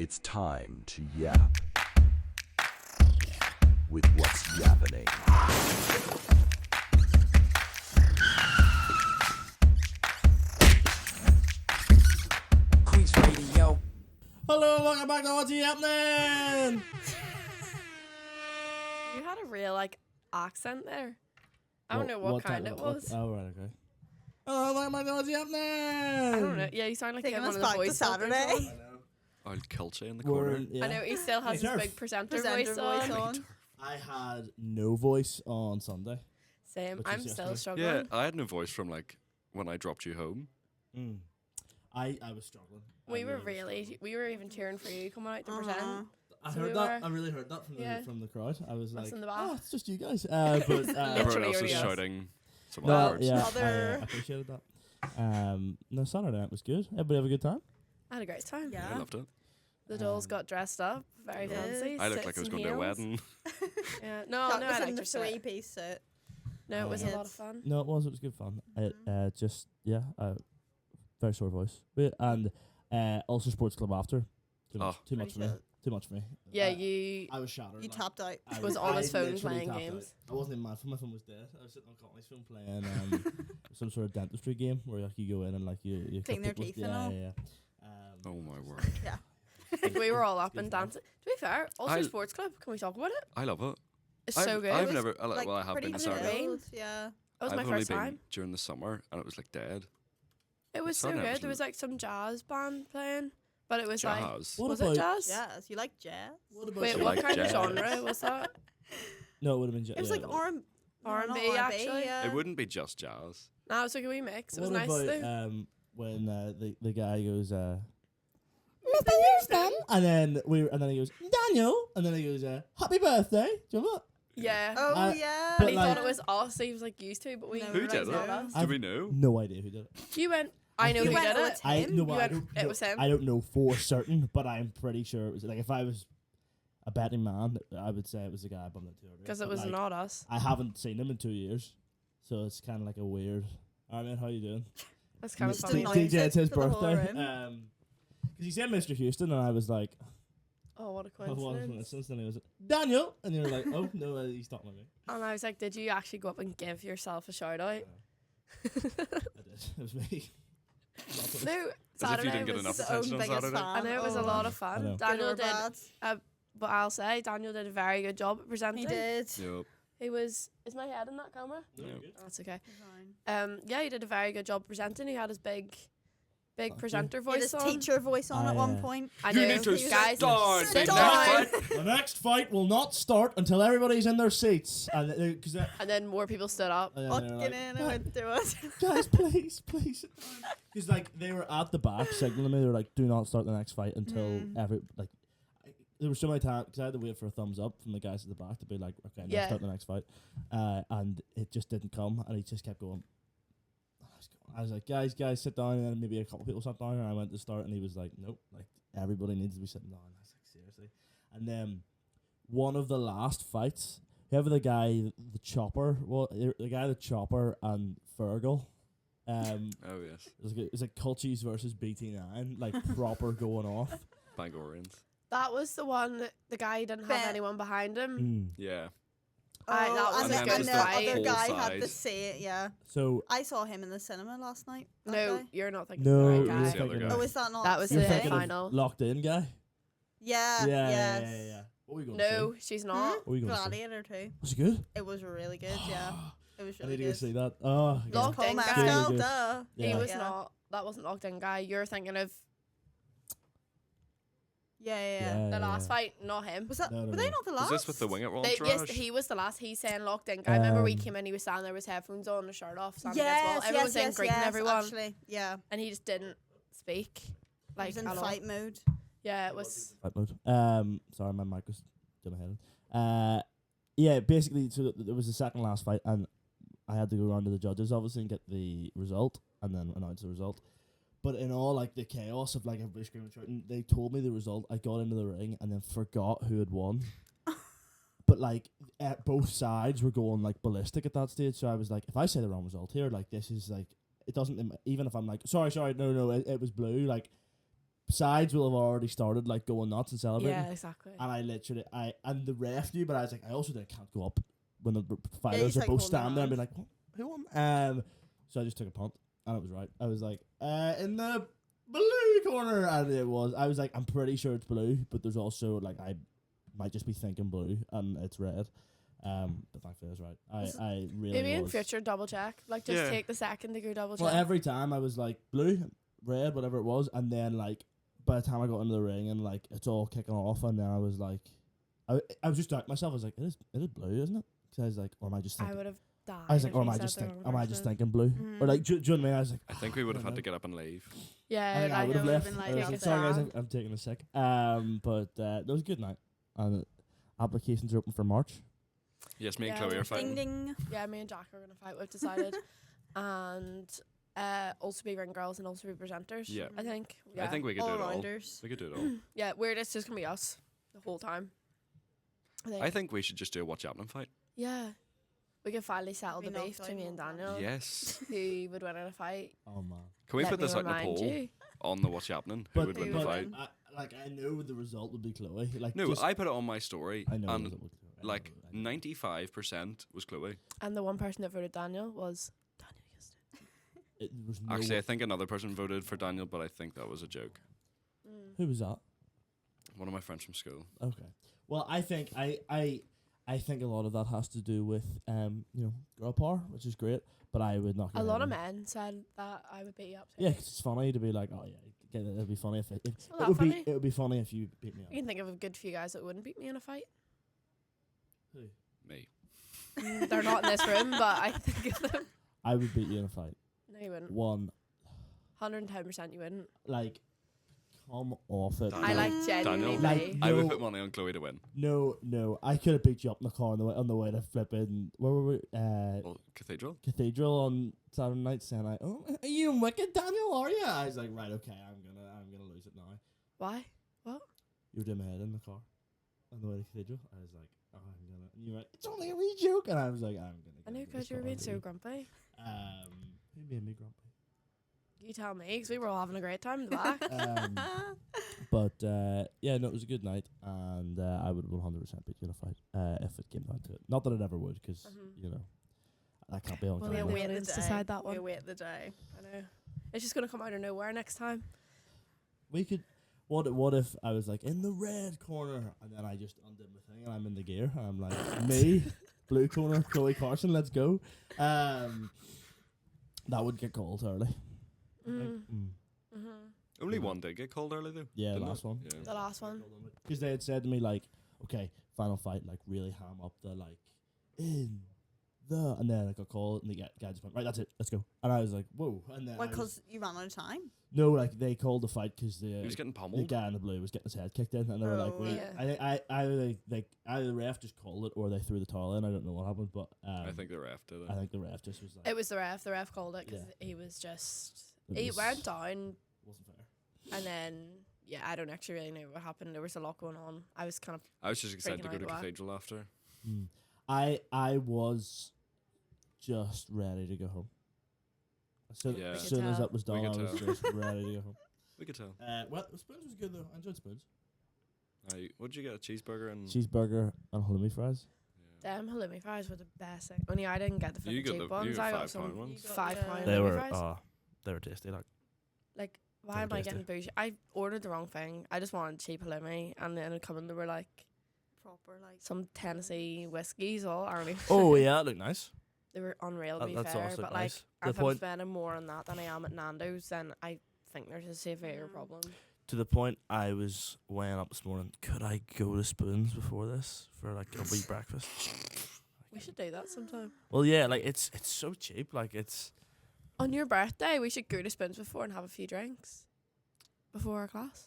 It's time to yap with what's yappening. Queen's Radio. Hello and welcome back to What's Yappenin'? You had a real accent there. I don't know what kind it was. Oh, right, okay. Hello and welcome back to What's Yappenin'? I don't know. Yeah, you sound like you Taking have one us of the back to voice Saturday. Old culture in the We're corner. in- yeah. I know he still has his Hey, big presenter Presenter voice on. on. I had no voice on Sunday. Same. Which I'm is still yesterday. Yeah, struggling. I had no voice from when I dropped you home. I was struggling. We I were was really, struggling. we were even cheering for you coming out to present. I so heard we that. were- I really heard that Yeah. from the crowd. I was Us like, in the oh, back. it's just you guys. But Literally Everyone else was only us. shouting some no, other words. yeah, Other- I appreciated that. No, Saturday night was good. Everybody have a good time? I had a great time. I Yeah. loved it. The dolls got dressed up, very Yeah. fancy. I looked like I was sits going to a and heels. wedding. Yeah. No, That no, was I in liked the your set. three-piece suit. No, it was a Yes. lot of fun. No, it was. It was good fun. It just very sore voice. And also sports club after. Too much, Oh. too much for me. Appreciate Too much for me. Yeah, I- you. I was shattered. You like, tapped out. I was on his phone literally playing tapped games. out. I wasn't even mad for my phone was dead. I was sitting on Courtney's phone playing some sort of dentistry game where you go in and you Clean cut their people- teeth and all. Yeah. Oh my word. Yeah. We were all up Good and fun. dancing. To be fair, Ulster I- Sports Club. Can we talk about it? I love it. It's I've, so good. I've It was- never, Like, well, I have pretty been to good. Saturday. chilled, yeah. It was I've my only first been time. during the summer and it was dead. It was so Saturday good. was There was some jazz band playing, but it was like, Jazz. What was about it jazz? Jazz. You like jazz? What about Wait, You what like kind jazz? of genre was that? No, it would have been. It was like R&B. R&B, actually. Yeah. It wouldn't be just jazz. No, it was like a wee mix. It was What nice about though. when the guy goes Mr. Houston, and then he goes Daniel, and then he goes Happy birthday. Do you remember that? Yeah. Oh, I- yeah. but And he like- thought it was us. He was like used to, but we No, were Who like, did not it? us. Do we know? No idea who did it. You went. I know You who went, did oh, it. it's I him? no, You I went, don't it know- was him. I don't know for certain, but I'm pretty sure it was like if I was a betting man, I would say it was the guy I bumped into earlier. Because it But, was like, not us. I haven't seen him in 2 years, so it's kind of like a weird. Alright, man, how you doing? That's kind of Just funny. annoying. DJ, it's his For the whole birthday. room. Because he said Mr. Houston, and I was like, Oh, what a oh, what a coincidence. coincidence. And he was like, Daniel, and you were like, oh no, he's talking about me. And I was like, did you actually go up and give yourself a shout out? I did. It was me. No, As if you Saturday didn't get was. enough His attention own on biggest Saturday. fan. I know it was a Oh. lot of I fun. know. Good Daniel or did. bad? But I'll say Daniel did a very good job at presenting. He did. Yep. He was. Is my head in that camera? Yeah. Oh, that's okay. Yeah, he did a very good job presenting. He had his big you. presenter He had his voice on. teacher voice on at one yeah. point. I You know, need to guys. start Sit the down. next fight. The next fight will not start until everybody's in their seats, and because And then more people stood up. Fucking in and went through it. guys, please, please. Because like they were at the back signaling me, they were like, "Do not start the next fight until There were so many times because I had to wait for a thumbs up from the guys at the back to be like, "Okay, now Yeah. start the next fight," and it just didn't come, and he just kept going. I was like, guys, sit down, and then maybe a couple people sat down, and I went to start, and he was like, nope, like everybody needs to be sitting down. I was like, seriously. And then one of the last fights, whoever the guy, the chopper, the chopper and Fergal, Oh yes. it was like Culchies versus BT9, like proper going off. Bangorians. That was the one. The guy didn't have Ben- anyone behind him. Yeah. That was and a the, good and the fight. other Whole guy had side. to say it, yeah. So I saw him in the cinema last night. that No, guy. you're not thinking no, of you're the right the guy. other thinking guy. Oh, of, is that not That was you're the thinking final. of locked in guy. Yeah, Yeah. yes. What were you going No, to say? she's not. What were you going to say? Gladiator too. Was it good? It was really good, yeah. It was I really need to go good. see that. Oh, Locked Paul in guy. Mescal, Good. duh. He Yeah. was Yeah. not. That wasn't locked in guy. You're thinking of Yeah. the last fight, not him. Was that? No, no, were they no. not the Was last? this with the wing it They, entourage? yes, he was the last. He's saying locked in guy. Remember we Um, came in, he was standing there with his headphones on, and a shirt off, standing against the Yes, wall. Everyone was yes, saying greeting yes, everyone, Actually, yeah. and he just didn't speak. He Like was in at all. fight mode. Yeah, it was. Fight mode. Sorry, my mic was doing my head. Yeah, basically, so there was the second last fight, and I had to go around to the judges, obviously, and get the result, and then announce the result. But in all, like, the chaos of, like, everybody screaming, shouting, they told me the result. I got into the ring and then forgot who had won. But, like, both sides were going, like, ballistic at that stage. So I was like, if I say the wrong result here, like, this is, like, it doesn't, even if I'm like, sorry, no, it was blue, like, sides will have already started like going nuts and celebrating. Yeah, exactly. And I literally, and the ref knew, but I was like, I also can't go up when the you fighters are take both hold of their standing there and be hand. like, what? Who won? So I just took a punt, and it was right. I was like, in the blue corner, and it was. I was like, I'm pretty sure it's blue, but there's also like I might just be thinking blue, and it's red. But thankfully I was right. I really Maybe in was. future double check. Like just Yeah. take the second to go double check. Well, every time I was like blue, red, whatever it was, and then like by the time I got into the ring and like it's all kicking off, and then I was like, I was just doubting myself. I was like, it is blue, isn't it? Because I was like, or am I just I thinking? would have died. I was like, if or he am I said just the think? wrong Am I just person. thinking blue? Or like, do you know what I mean? I was like, I think we would have had to know. get up and leave. I Yeah, think I like, would have it would've left. been I like, was take like, a sorry guys, stand. I'm taking a sec. But that was a good night, and applications are open for March. Yes, me and Yeah, Chloe are Ding fighting. ding. yeah, me and Jack are gonna fight. We've decided, and also be ring girls and also be presenters. Yeah. I think. Yeah. I think we could do All it all. rounders. We could do it all. Yeah, we're just gonna be us the whole time. I think we should just do a What's Yappenin fight. Yeah, we can finally settle Be the beef knocked between out me and one time. Daniel. Yes. Who would win in a fight? Oh man. Can we Let put me this out in a remind poll you. on the What's Yappenin? Who would win Who the would fight? win? I know the result would be Chloe. Like No, just, I put it on my story, I know the and result would be Chloe. I know like I know. 95% was Chloe. And the one person that voted Daniel was Daniel Houston. It was no Actually, I one- think another person voted for Daniel, but I think that was a joke. who was that? One of my friends from school. Okay. Well, I think I think a lot of that has to do with girl power, which is great. But I would not. A lot of men said that I would beat you up. Too. Yeah, 'cause it's funny to be like, oh yeah, it'd be funny if not it that would funny. be. It would be funny if you beat me up. You can think of a good few guys that wouldn't beat me in a fight. Who? Me. They're not in this room, but I think of them. I would beat you in a fight. No, you wouldn't. 110% you wouldn't. Like, come off it. Daniel. I like genuinely Daniel. Like, believe. I would No. put money on Chloe to win. No, I could have picked you up in the car on the way to flipping. Where were we? Well, Cathedral? Cathedral on Saturday night, saying like, "Oh, are you in Wicked, Daniel? Are you?" I was like, "Right, okay, I'm gonna lose it now." Why? What? You were doing my head in the car on the way to Cathedral. I was like, "Oh, I'm gonna." And you went, "It's only a wee joke," and I was like, "I'm gonna." I know get because this you were car being and so leave." grumpy. Who made me grumpy? You tell me, because we were all having a great time in the back. But yeah, no, it was a good night, and I would 100% beat you in a fight if it came down to it. Not that it ever would, because you know that can't be on Well, camera. yeah, We'll wait the audience day. decide that one. We'll wait the day. I know. It's just going to come out of nowhere next time. We could. What if I was like in the red corner, and then I just undid my thing, and I'm in the gear, and I'm like me, blue corner, Chloe Carson, let's go. That would get called early. I think. Only Yeah. one did get called early, though. Yeah, didn't last it? one. Yeah. The last one. Because they had said to me like, okay, final fight, like really ham up the like in the, and then I got called, and the guy just went, right, that's it, let's go. And I was like, whoa. And then Why? I was- Because you ran out of time. no, like they called the fight because He was the getting the pummeled. guy in the blue was getting his head kicked in, and they were like, Oh, wait, yeah. either the ref just called it or they threw the towel in. I don't know what happened, but I think the ref did it. I think the ref just was like, It was the ref. The ref called it because Yeah. he was just. It He was- went down, wasn't fair. and then, yeah, I don't actually really know what happened. There was a lot going on. I was kind of. I was just excited to Freaking go to out, why? Cathedral after. I was just ready to go home. Yeah. As We soon could as tell. that was We done, I could was tell. just ready to go home. We could tell. Well, Spoons was good though. I enjoyed Spoons. What did you get? A cheeseburger and. Cheeseburger and halloumi fries. Yeah. Them halloumi fries were the best thing. Only I didn't get the You fucking got cheap the- you ones. got I got £5 some ones. £5 They halloumi were fries. they were tasty. Like, why They am were I tasty. getting bougie? I ordered the wrong thing. I just wanted cheap halloumi, and then it coming, they were like Proper like. some Tennessee whiskies. All I don't even. Oh yeah, that looked nice. They were unreal to be That's fair, also but nice. like The if I'm point- spending more on that than I am at Nando's, then I think there's a severe problem. To the point, I was weighing up this morning. Could I go to Spoons before this for like a wee breakfast? We should do that sometime. Well, yeah, like it's so cheap. Like it's On your birthday, we should go to Spoons before and have a few drinks before our class.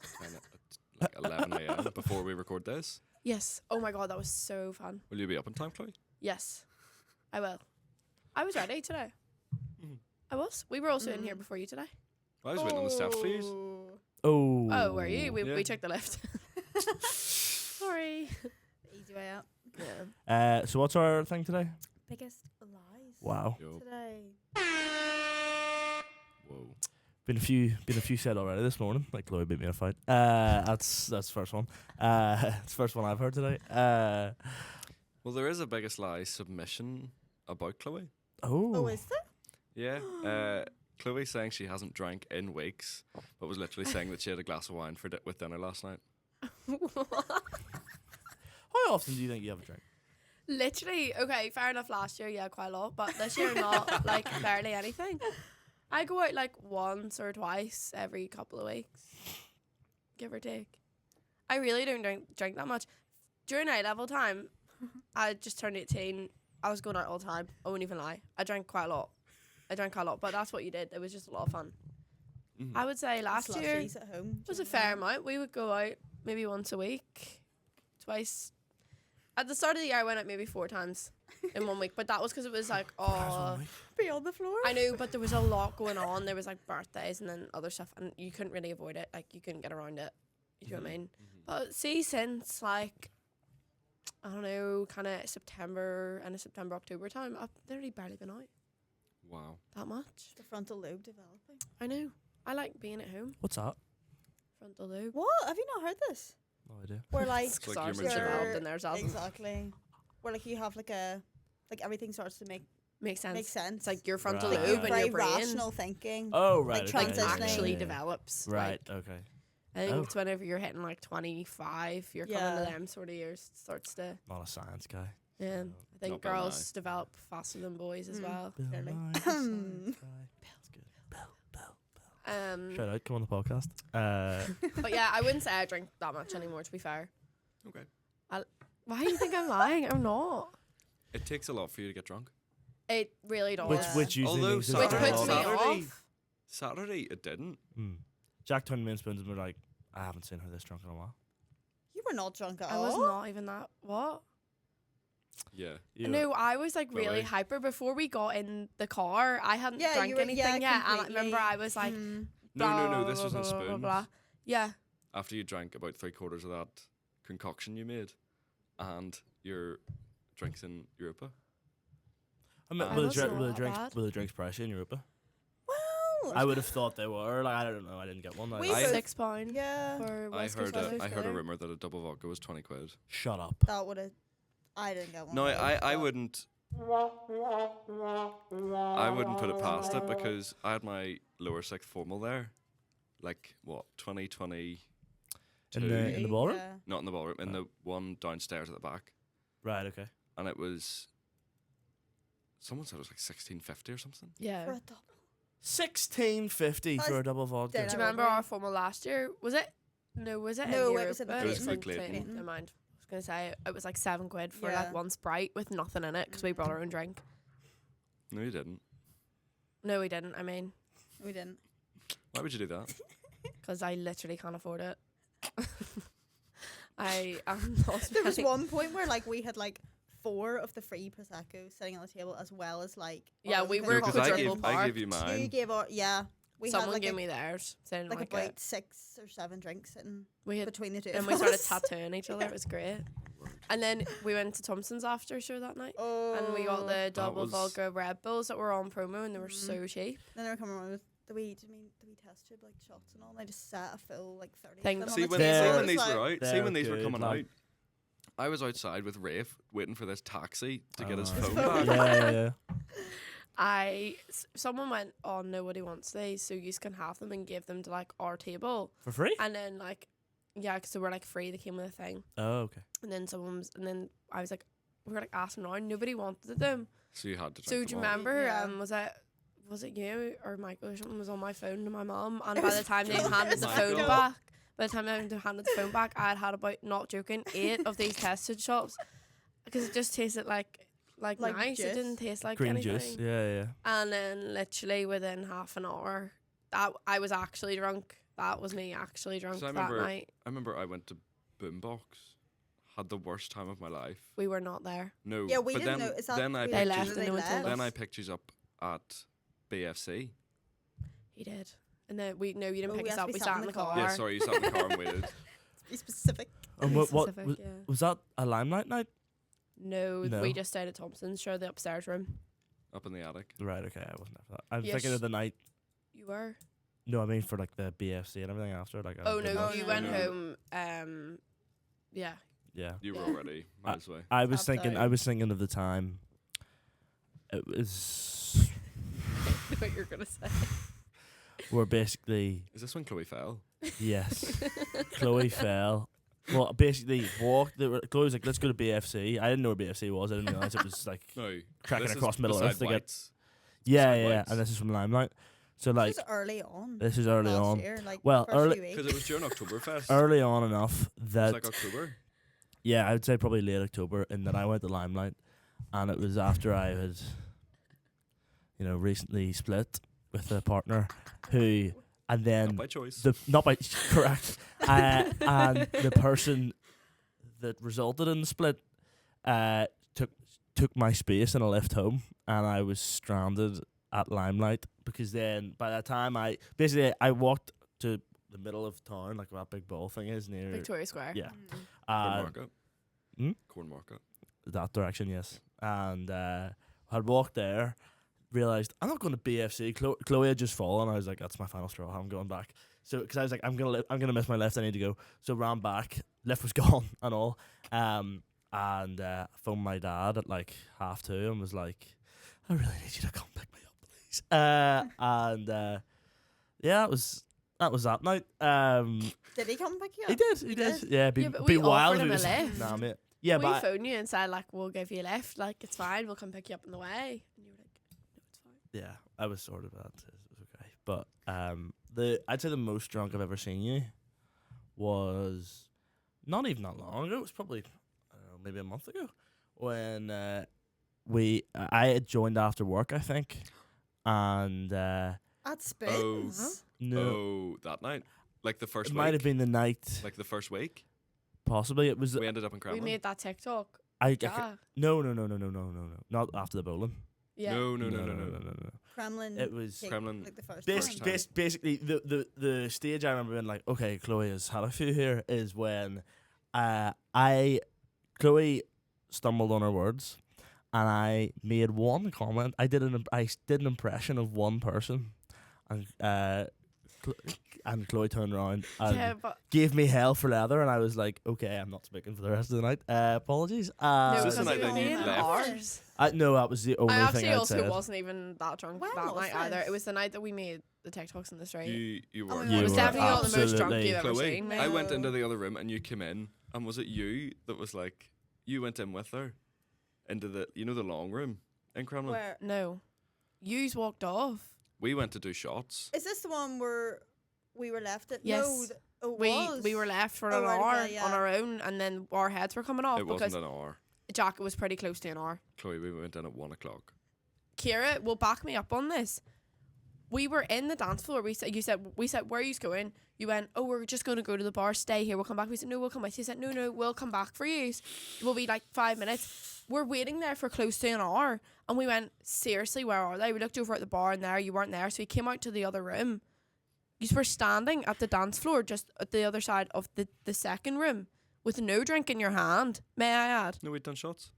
Like 11 a.m. before we record this. Yes. Oh my god, that was so fun. Will you be up in time, Chloe? Yes, I will. I was ready today. I was. We were also in here before you today. I was waiting on the steps for you. oh. Oh, were you? Yeah. We took the lift. Sorry. Easy way out. Yeah. So what's our thing today? Biggest lies. Wow. Yo. Today. Whoa. Been a few said already this morning. Like Chloe beat me in a fight. That's the first one. It's the first one I've heard today. Well, there is a Biggest Lie submission about Chloe. Oh, is there? Yeah. Chloe saying she hasn't drank in weeks, but was literally saying that she had a glass of wine with dinner last night. How often do you think you have a drink? Literally, okay, fair enough. Last year, yeah, quite a lot, but this year not, like barely anything. I go out like once or twice every couple of weeks, give or take. I really don't drink that much. During A-level time, I just turned 18. I was going out all the time. I won't even lie. I drank quite a lot, but that's what you did. It was just a lot of fun. Mhm. I would say last year Slushies at home. was a fair amount. We would go out maybe once a week, twice. At the start of the year, I went out maybe 4 times in 1 week, but that was because it was like, oh, Be on the floor. I knew, but there was a lot going on. There was like birthdays and then other stuff, and you couldn't really avoid it. Like you couldn't get around it. You know what I mean? But see, since like I don't know, kind of September, October time, I've literally barely been out Wow. that much. The frontal lobe developing. I know. I like being at home. What's that? Frontal lobe. What? Have you not heard this? No idea. Where like It's like Ours your is mature- developed and theirs hasn't. exactly. Where like you have like everything starts to make Makes sense. sense. It's like your frontal Right. lobe and very your brain rational thinking. Oh right. Like okay, like transitioning. actually develops. Right. Like, Okay. I think Oh. it's whenever you're hitting like 25, you're coming Yeah. to them sort of years. It starts to. Not a science guy. Yeah. I think Not Bill girls Nye. develop faster than boys as Mm. well. Bill Clearly. Nye, the science guy. That's good. Bill. Shout out. Come on the podcast. But yeah, I wouldn't say I drink that much anymore. To be fair. Okay. Why do you think I'm lying? I'm not. It takes a lot for you to get drunk. It really does. Which usually Although means it's Which Saturday- puts me Saturday- off. Saturday, it didn't. Jack turned to me and spoons and were like, I haven't seen her this drunk in a while. You were not drunk at I all. was not even that. What? Yeah. No, I was like really Really? hyper before we got in the car. I hadn't Yeah, drank you were- anything yeah, yet, and I completely. remember I was like, Mm. No, this was in blah, blah, blah, spoons. blah. Yeah, After you drank about 3/4 of that concoction you made, and your drinks in Europa. I mean, I were the, wasn't dri- were, the that drinks, bad. were the drinks pricey in Europa? Well, I would have thought they were. Like, I don't know. I didn't get one. We I- both- £6 yeah, for I West Coast heard West I Coast heard a Dinner. rumor that a double vodka was 20 quid. Shut up. that would have. I didn't get one. No, I but- wouldn't. I wouldn't put it past it because I had my lower sixth formal there, like what 2022. In the ballroom? Yeah. Not in the ballroom, in the one downstairs at the back, Right. Okay. and it was. Someone said it was like 16.50 or something. Yeah. For a double. 16.50 for a double vodka. dinner. Do you remember our formal last year? Was it? No, was it? No, in it was in the Europa? It was Clayton. for Clayton. Never mind. I was gonna say it was like £7 for Yeah. like one Sprite with nothing in it because we brought our own drink. No, you didn't. No, we didn't. I mean, We didn't. Why would you do that? because I literally can't afford it. I am not. There was spending- one point where like we had like 4 of the free prosecco sitting on the table as well as like. Yeah, our we own were Because quadruple I parked. gave you You mine. gave our We Someone had like gave a, me theirs. So I didn't like like about it. 6 or 7 drinks sitting We had, between the two. and of we started us. tattooing each other. It was great. And then we went to Thompson's after show that night. Oh. And we got the double was- vodka Red Bulls that were on promo and they were Mm. so cheap. Then they were coming around with the wee test tube like shots and all. And I just sat a full like 30. Thing. of them See on when, the They're- see table. when It these was were like- out. See They're when these were good, coming like- out. I was outside with Rafe waiting for this taxi to get his Oh, phone right. back. Yeah. Someone went, oh, nobody wants these, so you can have them and give them to like our table. For free? And then like, yeah, because they were like free. They came with a thing. Oh, okay. And then and then I was like, we were like asking around. Nobody wanted them. So you had to drink So do you them all. remember? Yeah. Was it you or Michael or something was on my phone to my mum? And by the time they handed the Michael. phone back, by the time they handed the phone back, I had about, not joking, 8 of these tested shots because it just tasted like Like nice. It juice. didn't taste like Green anything. juice. Yeah. And then literally within half an hour, that I was actually drunk. That was me actually drunk So I that remember- night. I remember I went to Boombox, had the worst time of my life. We were not there. No, Yeah, we but didn't then, know. Is that then I we They picked left yous- and no one told then us. I picked you up at BFC. He did. And then you didn't Oh, pick us yes, up. we We sat sat in in the the car. car. Yeah, sorry, you sat in the car and waited. Be specific. And Be what specific, was, yeah. was that a Limelight night? No, No. we just stayed at Thompson's, sure, the upstairs room. Up in the attic. Right. Okay. I wasn't there for that. I'm Yes. thinking of the night. You were? No, I mean for like the BFC and everything after. Like, I Oh didn't no, know. you no, went no. home. Yeah. Yeah. You were Yeah. already. Might as well. I was Tapped thinking. out. I was thinking of the time. It was What you're gonna say? where basically Is this when Chloe fell? yes, Chloe fell. Well, basically walked. Chloe was like, "Let's go to BFC." I didn't know what BFC was. I didn't realize it was like No. cracking this across is Middle beside Earth to get. White's. Yeah, beside yeah, White's. and this is from Limelight. So like, This is early on. this is early last on. Year, like Well, first early- few weeks. Because it was during Oktoberfest. Early on enough It was that like October. yeah, I would say probably late October, in that I went to Limelight, and it was after I had, recently split with a partner, who, and Not then by choice. not by correct, and the person that resulted in the split, took my space in a lift home, and I was stranded at Limelight because then by that time I walked to the middle of town, like where that big ball thing is near Victoria Square. yeah, Mm. Corn Market. hmm? Corn Market. that direction, yes. And had walked there, realized I'm not going to BFC. Chloe had just fallen. I was like, that's my final straw. I'm going back. So because I was like, I'm gonna miss my lift. I need to go. So ran back. Lift was gone and all. And phoned my dad at like 2:30 and was like, I really need you to come pick me up, please. Yeah, that was that night. Did he come pick you up? He did. Yeah, Yeah, but be we wild. offered if him he a was- lift. Nah, mate. Yeah, we but phoned you and said like, we'll give you a lift. Like, it's fine. We'll come pick you up on the way. And you were like, no, it's fine. yeah, I was sort of that. It was okay, but I'd say the most drunk I've ever seen you was not even that long ago. It was probably, I don't know, maybe a month ago, when I had joined after work, I think, and At Spoons. no, Oh, that night? Like the first it week? might have been the night. Like the first week? Possibly it was. We ended up in Kremlin. We made that TikTok. I Yeah. no, not after the bowling. Yeah. No. Kremlin. It was cake, Kremlin. Like the first Basi- one. time. Basically, the stage I remember being like, okay, Chloe has had a few here, is when Chloe stumbled on her words, and I made one comment. I did an impression of one person, and Chloe turned around and Yeah, but gave me hell for leather, and I was like, okay, I'm not speaking for the rest of the night. Apologies. no, Is this because the night we were then you being left? ours. No, that was the only I thing actually I'd also said. wasn't even that drunk When that was night either. this? It was the night that we made the TikToks in the street. You Oh were. my You It was were definitely not the most drunk absolutely- you've ever Chloe, seen. No. I went into the other room and you came in, and was it you that was like, you went in with her into the long room in Kremlin? Where No. Yous walked off. We went to do shots. is this the one where we were left at? Yes. No, it We was. we were left for Oh, an right, hour okay, yeah. on our own, and then our heads were coming off It because wasn't an hour. Jack was pretty close to an hour. Chloe, we went in at 1:00. Kira will back me up on this. We were in the dance floor. We said, where are you going? You went, oh, we're just going to go to the bar. Stay here. We'll come back. We said, no, we'll come back. She said, no, we'll come back for you. We'll be like 5 minutes. We're waiting there for close to an hour. And we went, seriously, where are they? We looked over at the bar and there, you weren't there. So we came out to the other room. You were standing at the dance floor, just at the other side of the second room, with no drink in your hand, may I add. No, we'd done shots.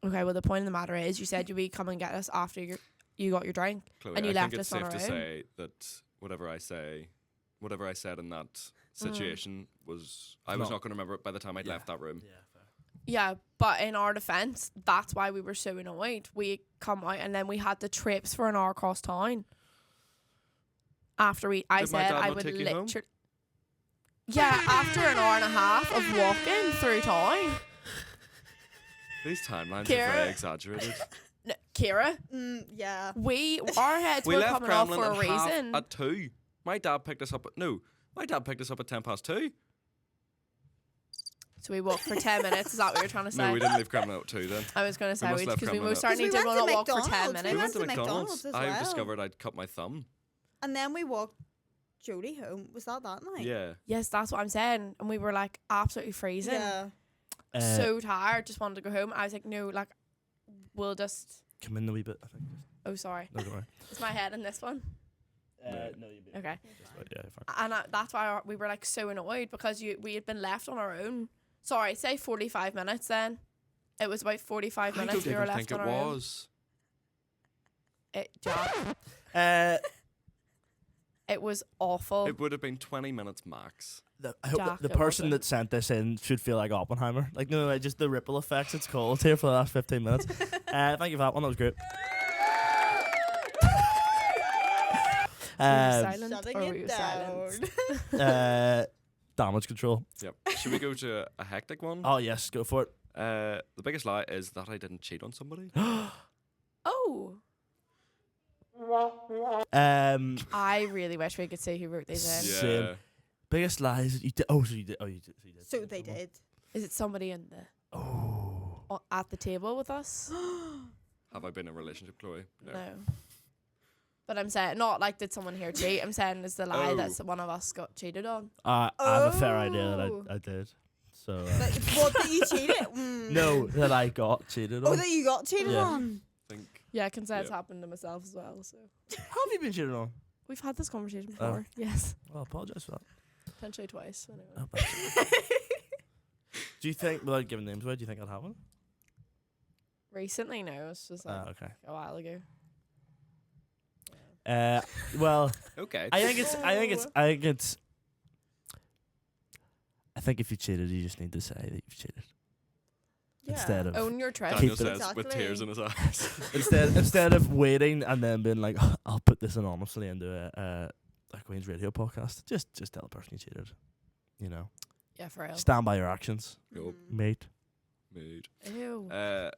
Okay, well, the point of the matter is, you said you'd be come and get us after you got your drink. Chloe, And you I left think it's us on safe to our own. say that whatever I said in that situation was, I was No. not going to remember it by the time I'd left that room. Yeah, fair. Yeah, but in our defence, that's why we were so annoyed. We come out and then we had the trips for an hour across town. After I Did my said dad I not would take you home? literally. Yeah, after an hour and a half of walking through town. These timelines Kira- are very exaggerated. Kira, Yeah. our heads We were left coming off Kremlin for a at reason. at 2. My dad picked us up at 2. So we walked for 10 minutes. Is that what you're trying to say? No, we didn't leave Kremlin at 2 then. I was going to say, must have left because we Kremlin most up. certainly We did went want to to walk for 10 McDonald's. We minutes. went to to McDonald's. McDonald's as I well. discovered I'd cut my thumb. And then we walked Jodie home. Was that night? Yeah. Yes, that's what I'm saying. And we were like absolutely freezing. Yeah. So tired, just wanted to go home. I was like, no, like, we'll just. Come in a wee bit, I think. Oh, sorry. No, don't worry. Is my head in this one? No, you be. Okay. Yeah, fine. And that's why we were like so annoyed because we had been left on our own. Sorry, say 45 minutes then. It was about 45 I minutes don't we were even left think on it our own. was. Jack, It was awful. It would have been 20 minutes max. I hope Jack, the it person wasn't. that sent this in should feel like Oppenheimer. Like, no, just the ripple effects it's caused here for the last 15 minutes. Thank you for that one. That was great. Were you silent Shutting or it were you down. silenced? Damage control. Yep. Should we go to a hectic one? Oh, yes, go for it. The biggest lie is that I didn't cheat on somebody. Oh, I really wish we could see who wrote these in. Same. Yeah. Biggest lies that you did. Oh, so you did. Oh, you did. So, you did. So they did. Is it somebody in the Oh. at the table with us? Have I been in a relationship, Chloe? No. But I'm saying, not like did someone here cheat. I'm saying is the lie Oh. that one of us got cheated on. I have a fair idea that Oh. I did. So. Like, what, that you cheated? Mm. No, that I got cheated Oh, on. that you got cheated Yeah. on? I think. Yeah, I can say it's Yeah. happened to myself as well. So How have you been cheated on? we've had this conversation Oh. before. Yes, Well, I apologise for that. potentially twice. Anyway. Oh, do you think, without giving names away, do you think that happened? Recently, no, it's just like Okay. a while ago. Well, Okay. I think if you cheated, you just need to say that you've cheated instead of Own your trick. Daniel Keep it- says with Exactly. tears in his eyes. instead of waiting and then being like, I'll put this anonymously into a Queen's Radio podcast. Just tell the person you cheated. You know, Yeah, for real. stand by your actions, Yup. mate. Mood. Ew.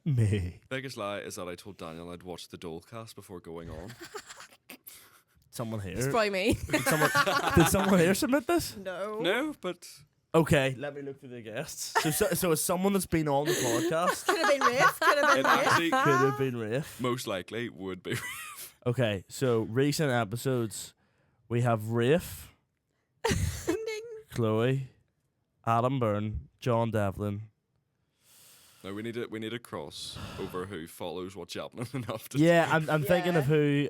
Me. Biggest lie is that I told Daniel I'd watch the Dolecast before going on. Someone It's here. probably me. Did someone here submit this? No. No, but Okay, let me look through the guests. So it's someone that's been on the podcast. Could have been Rafe. Could have been it Rafe. actually Could have been Rafe. most likely would be. Okay, so recent episodes, we have Rafe, Ding, ding. Chloe, Adam Byrne, John Devlin. No, we need a cross over who follows what's happening enough to. Yeah, I'm thinking of Yeah. who.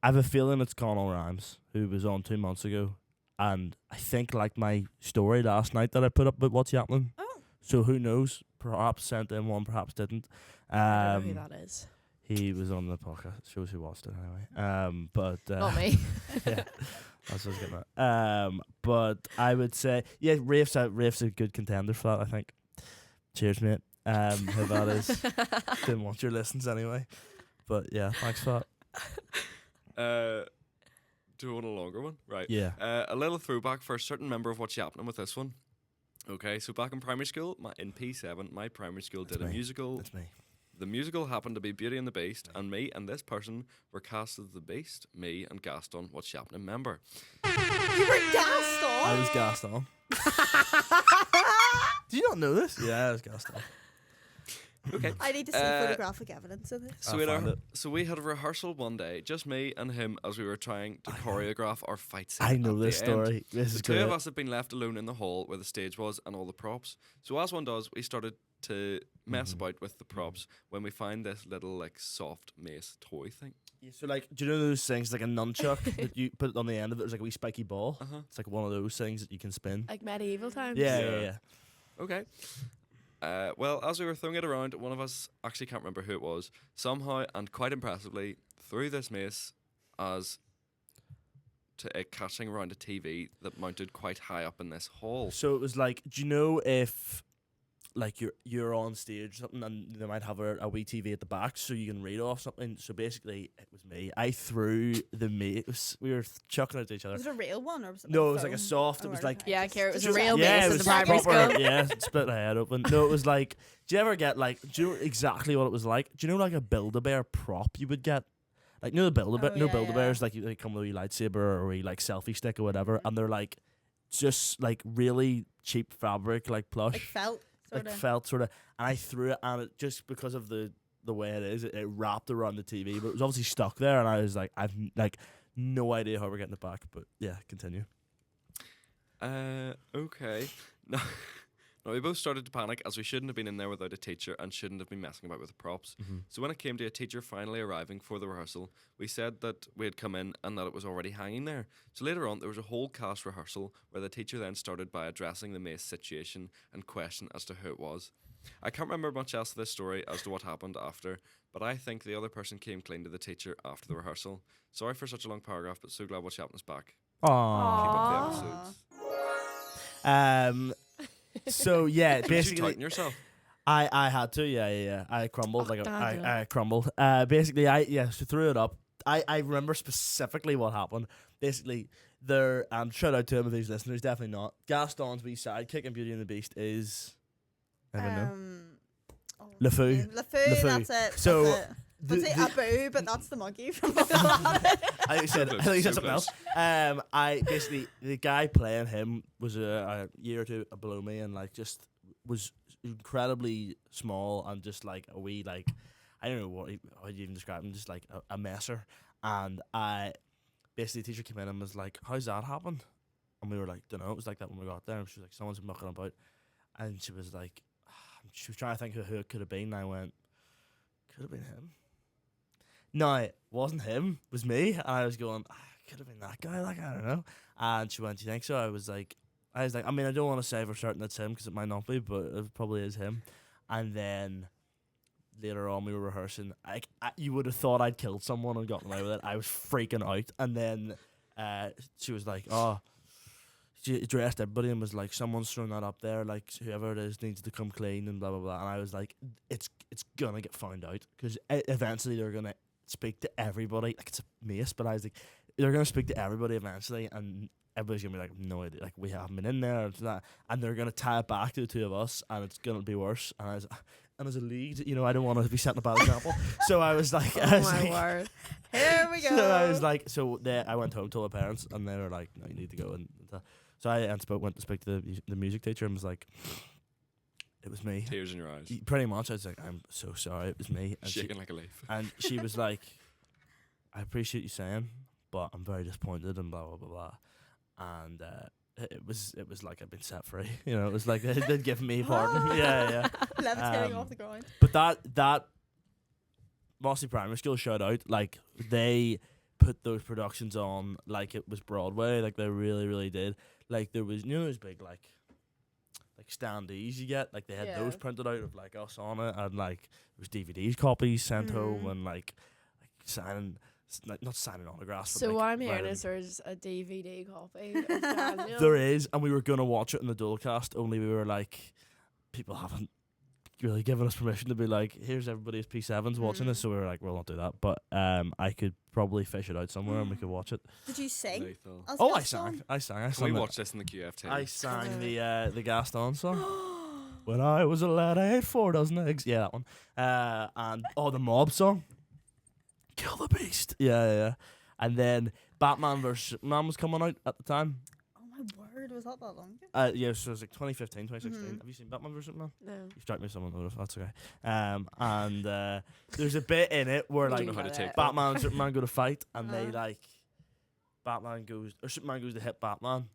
I have a feeling it's Conal Rhymes, who was on 2 months ago, and I think like my story last night that I put up with what's happening. Oh. So who knows? Perhaps sent in one, perhaps didn't. I don't know who that is. He was on the podcast. Shows who watched it anyway. But Not me. yeah, that's what I was getting at. But I would say, yeah, Rafe's a good contender for that, I think. Cheers, mate. Who that is. Didn't want your listens anyway. But yeah, thanks for that. Do you want a longer one? Right. Yeah. A little throwback for a certain member of what's happening with this one. Okay, so back in primary school, in P7, my primary school did a me. musical. That's me. The musical happened to be Beauty and the Beast, and me and this person were cast as the Beast, me and Gaston, what's happening member. You were gassed on. I was gassed on. Do you not know this? Yeah, I was gassed on. Okay. I need to see photographic evidence of this. So I'll we, find it. we had a rehearsal one day, just me and him, as we were trying to choreograph our fight scene. I know at this the end. story. This The is two great. of us had been left alone in the hall where the stage was and all the props. So as one does, we started to mess about with the props when we find this little like soft mace toy thing. Yeah, so like, do you know those things like a nunchuck that you put on the end of it? There's like a wee spiky ball. Uh-huh. It's like one of those things that you can spin. Like medieval times. Yeah, Yeah. yeah, yeah. Okay. Well, as we were throwing it around, one of us, actually can't remember who it was, somehow and quite impressively threw this mace as to it catching around a TV that mounted quite high up in this hall. So it was like, do you know if like you're on stage or something and they might have a wee TV at the back so you can read off something? So basically, it was me. I threw the mace. We were chucking it at each other. Was it a real one or was it No, like it was like a foam? soft. It Oh, was right, like okay. Yeah, Kira, it was a Just- real yeah, mace it in was the primary proper, school. Yeah, split the head open. No, it was like, do you ever get like, do you know exactly what it was like? Do you know like a Build-A-Bear prop you would get? Like, you know the Build-A-Bear, Oh, no yeah, Build-A-Bears, like they come with a wee lightsaber or a wee like selfie stick or whatever, and they're like just like really cheap fabric, like plush, Like felt, sort like of. felt sort of, and I threw it, and it just because of the way it is, it wrapped around the TV, but it was obviously stuck there, and I was like, I've like no idea how we're getting it back, but yeah, continue. Okay. Now, we both started to panic as we shouldn't have been in there without a teacher and shouldn't have been messing about with the props. So when it came to a teacher finally arriving for the rehearsal, we said that we had come in and that it was already hanging there. So later on, there was a whole cast rehearsal where the teacher then started by addressing the mace situation and question as to who it was. I can't remember much else of this story as to what happened after, but I think the other person came clean to the teacher after the rehearsal. Sorry for such a long paragraph, but so glad What's Yappening's back. Keep up the episodes. So yeah, Did you basically, tighten yourself? I had to, yeah. I crumbled Oh, Daniel. I crumbled. Basically, so threw it up. I remember specifically what happened. Basically, there shout out to him if he's listening. He's definitely not. Gaston's wee sidekick in Beauty and the Beast is. I don't know. LeFou. LeFou, that's it. So, that's it. I'd say Abu, but that's the monkey from Aladdin. I think he said So something else. I basically the guy playing him was a year or two below me, and like just was incredibly small and just like a wee like I don't know how you even describe him, just like a messer. And I basically the teacher came in and was like, "How's that happened?" And we were like, "Don't know." It was like that when we got there. And she was like, "Someone's mucking about," and she was like, she was trying to think who it could have been. And I went, "Could have been him." No, it wasn't him. It was me. And I was going, could have been that guy. Like, I don't know. And she went, "Do you think so?" I was like, I mean, I don't want to say for certain it's him because it might not be, but it probably is him. And then later on, we were rehearsing. You would have thought I'd killed someone and gotten away with it. I was freaking out. And then she was like, she addressed everybody and was like, "Someone's thrown that up there. Like, whoever it is needs to come clean," and blah, blah, blah. And I was like, it's going to get found out because eventually they're going to speak to everybody. Like, it's a mace, but I was like, they're going to speak to everybody eventually, and everybody's going to be like, "No idea. Like, we haven't been in there." And they're going to tie it back to the two of us, and it's going to be worse. And as a lead, I don't want to be setting a bad example. So I was like, word. Here we go. So I was like, I went home, told my parents, and they were like, "No, you need to go." And so I went to speak to the music teacher and was like, "It was me." Tears in your eyes. Pretty much, I was like, "I'm so sorry, it was me." And Shaking like a leaf. and she was like, "I appreciate you saying, but I'm very disappointed," and blah blah blah blah. And it was like I'd been set free. It was like they'd given me a pardon. Yeah. Levitating off the ground. But that Mossy Primary School, shout out, like they put those productions on like it was Broadway, like they really, really did. Like there was, those big like standees you get, like they had those printed out of like us on it, and like there was DVDs copies sent home, and like signing, like not signing autographs. So but, what like, I'm hearing writing. is there's a DVD copy of Daniel. There is, and we were gonna watch it in the dualcast, only we were like, people haven't really given us permission to be like, "Here's everybody's P7s watching this," so we were like, "We'll not do that." But I could probably fish it out somewhere and we could watch it. Did you sing? Lethal. as Oh, I Gaston? sang. Can we watch this in the QF I too? sang the Gaston song. When I was a lad, I ate 4 dozen eggs. Yeah, that one. And the Mob song. Kill the Beast. Yeah. And then Batman vs Superman was coming out at the time. Oh my word, was that long ago? Yeah, so it was like 2015, 2016. Have you seen Batman vs Superman? No. You strike me as someone notice. That's okay. And there's a bit in it where like know how to take Batman and Superman go to fight, and they Uh-huh. like Superman goes to hit Batman,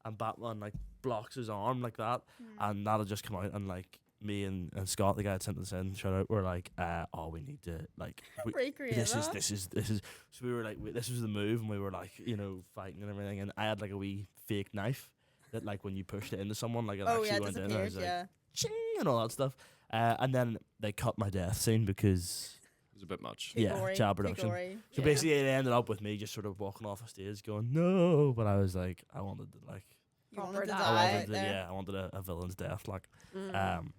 and Batman like blocks his arm like that, and that'll just come out, and like me and Scott, the guy that sent this in, shout out, were like, we need to like Recreate this that. is so we were like this was the move, and we were like fighting and everything, and I had like a wee fake knife that like when you pushed it into someone, like it Oh actually yeah, went in, and I disappeared. was like Yeah. ching and all that stuff, and then they cut my death scene because It was a bit much. Too yeah, gory, child too production. gory. So Yeah. basically it ended up with me just sort of walking off a stage going no, but I was like I wanted to like You wanted prefer to that. die. I wanted out to, there. yeah I wanted a villain's death like Mm.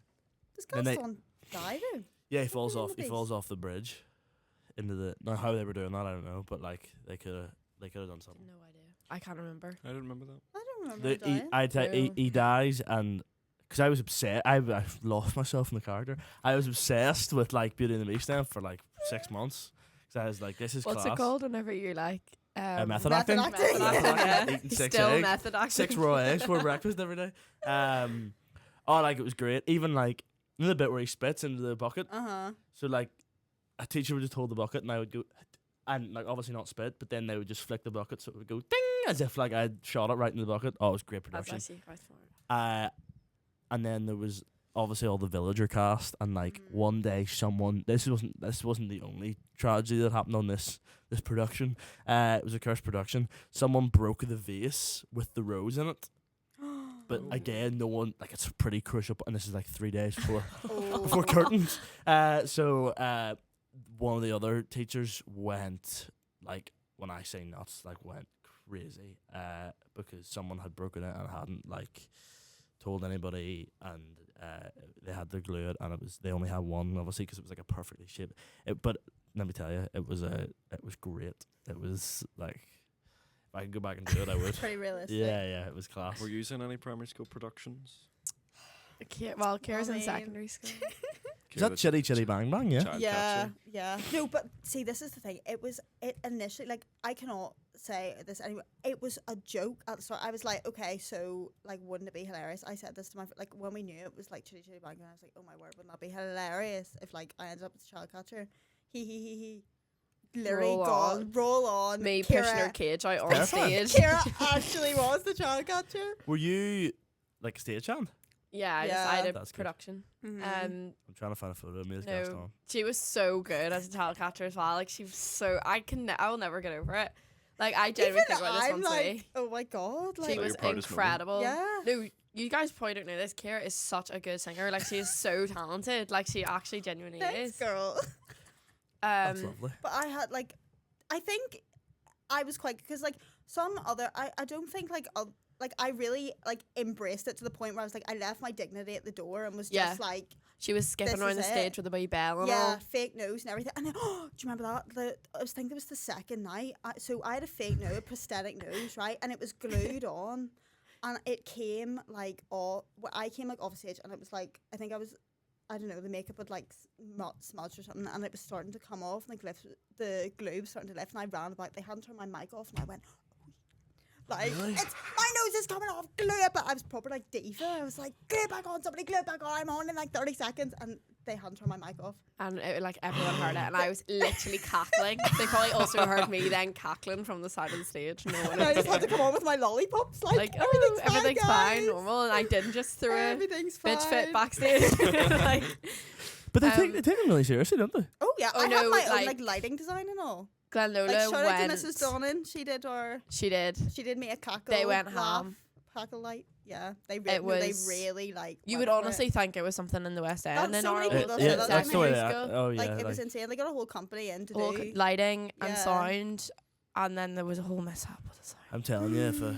Does then they- Gaston die though? yeah he falls Beauty and off the he falls Beast. off the bridge into the now how they were doing that I don't know, but like they could have done something. No idea. I can't remember. I don't remember that. I don't remember him dying. He dies, and because I was obsessed, I lost myself in the character. I was obsessed with like Beauty and the Beast then for like 6 months. Because I was like, this is What's class. it called whenever you're like Method Method acting. acting. Method acting, yeah. Eating 6 Still eggs, method acting. 6 raw eggs for breakfast every day. Like it was great. Even like the bit where he spits into the bucket. So like a teacher would just hold the bucket and I would go, and like obviously not spit, but then they would just flick the bucket so it would go ding as if like I'd shot it right in the bucket. Oh, it was great That's production. actually quite fun. and then there was obviously all the villager cast, and like one day someone this wasn't the only tragedy that happened on this production. It was a cursed production. Someone broke the vase with the rose in it. But again, no one, like, it's pretty crucial, and this is like 3 days before curtains. So one of the other teachers went, like, when I say nuts, like, went crazy, because someone had broken it and hadn't, like, told anybody, and they had to glue it, and they only had one, obviously, because it was like a perfectly shaped. But let me tell you, it was great. It was like, if I could go back and do it, I would. Pretty realistic. Yeah, it was class. Were you using any primary school productions? Well, Kira's I in mean- secondary school. Is that Chitty Chitty Bang Bang? Yeah. Child Yeah, catcher? yeah. No, but see, this is the thing. It initially, like, I cannot say this anyway. It was a joke at the start. I was like, okay, so, like, wouldn't it be hilarious? I said this to like, when we knew it was, like, Chitty Chitty Bang Bang, I was like, oh my word, wouldn't that be hilarious if, like, I ended up as a child catcher? He. Literally roll on. Me Kira, pushing her cage out on Terrifying. stage. Kira actually was the child catcher. Were you like a stagehand? Yeah, I Yeah. decided That's good. production. Mhm. I'm trying to find a photo of me as guest No, on. she was so good as a child catcher as well. Like, she was so, I will never get over it. Like, I genuinely Even think about this I'm once a like, week. oh my god, like, She So was your proudest moment? incredible. yeah. No, you guys probably don't know this. Kira is such a good singer. Like, she is so talented. Like, she actually genuinely Thanks, is. girl. That's lovely. But I had like, I think I was quite, because like some other, I don't think like I really like embraced it to the point where I was like, I left my dignity at the door and was Yeah. just like, She was skipping This around is the it. stage with a wee bell and yeah, all. fake nose and everything. And then, oh, do you remember that? I think it was the second night. So I had a fake nose, prosthetic nose, right? And it was glued on. And it came like all, I came like off stage and it was like, I don't know, the makeup had like smudged or something, and it was starting to come off, and like the glue was starting to lift, and I ran about. They hadn't turned my mic off, and I went, like, Really? it's my nose is coming off, glue it. But I was proper like diva. I was like, glue it back on, somebody glue it back on. I'm on in like 30 seconds, and they hadn't turned my mic off. And like everyone heard it, and I was literally cackling. They probably also heard me then cackling from the side of the stage. No one And I just had to come on with my lollipops, like, everything's fine, guys. normal, and I didn't just throw a Everything's fine. bitch fit backstage. Like, But they Um, they take them really seriously, don't they? Oh yeah, Oh, I had no, my own like- like lighting design and all. Glenn Lola Like shout out went. to Mrs. Donnan. She did me a cackle. They went laugh, ham. Cackle light. Yeah, they It they was- really like. You went would for it. honestly think it was something in the West End. That's in so many Ireland. people yeah, say that. that's the way. Secondary school. Oh yeah, Like it was insane. They got a whole company in to All do. lighting and Yeah. sound, and then there was a whole mishap with the sound. I'm telling you,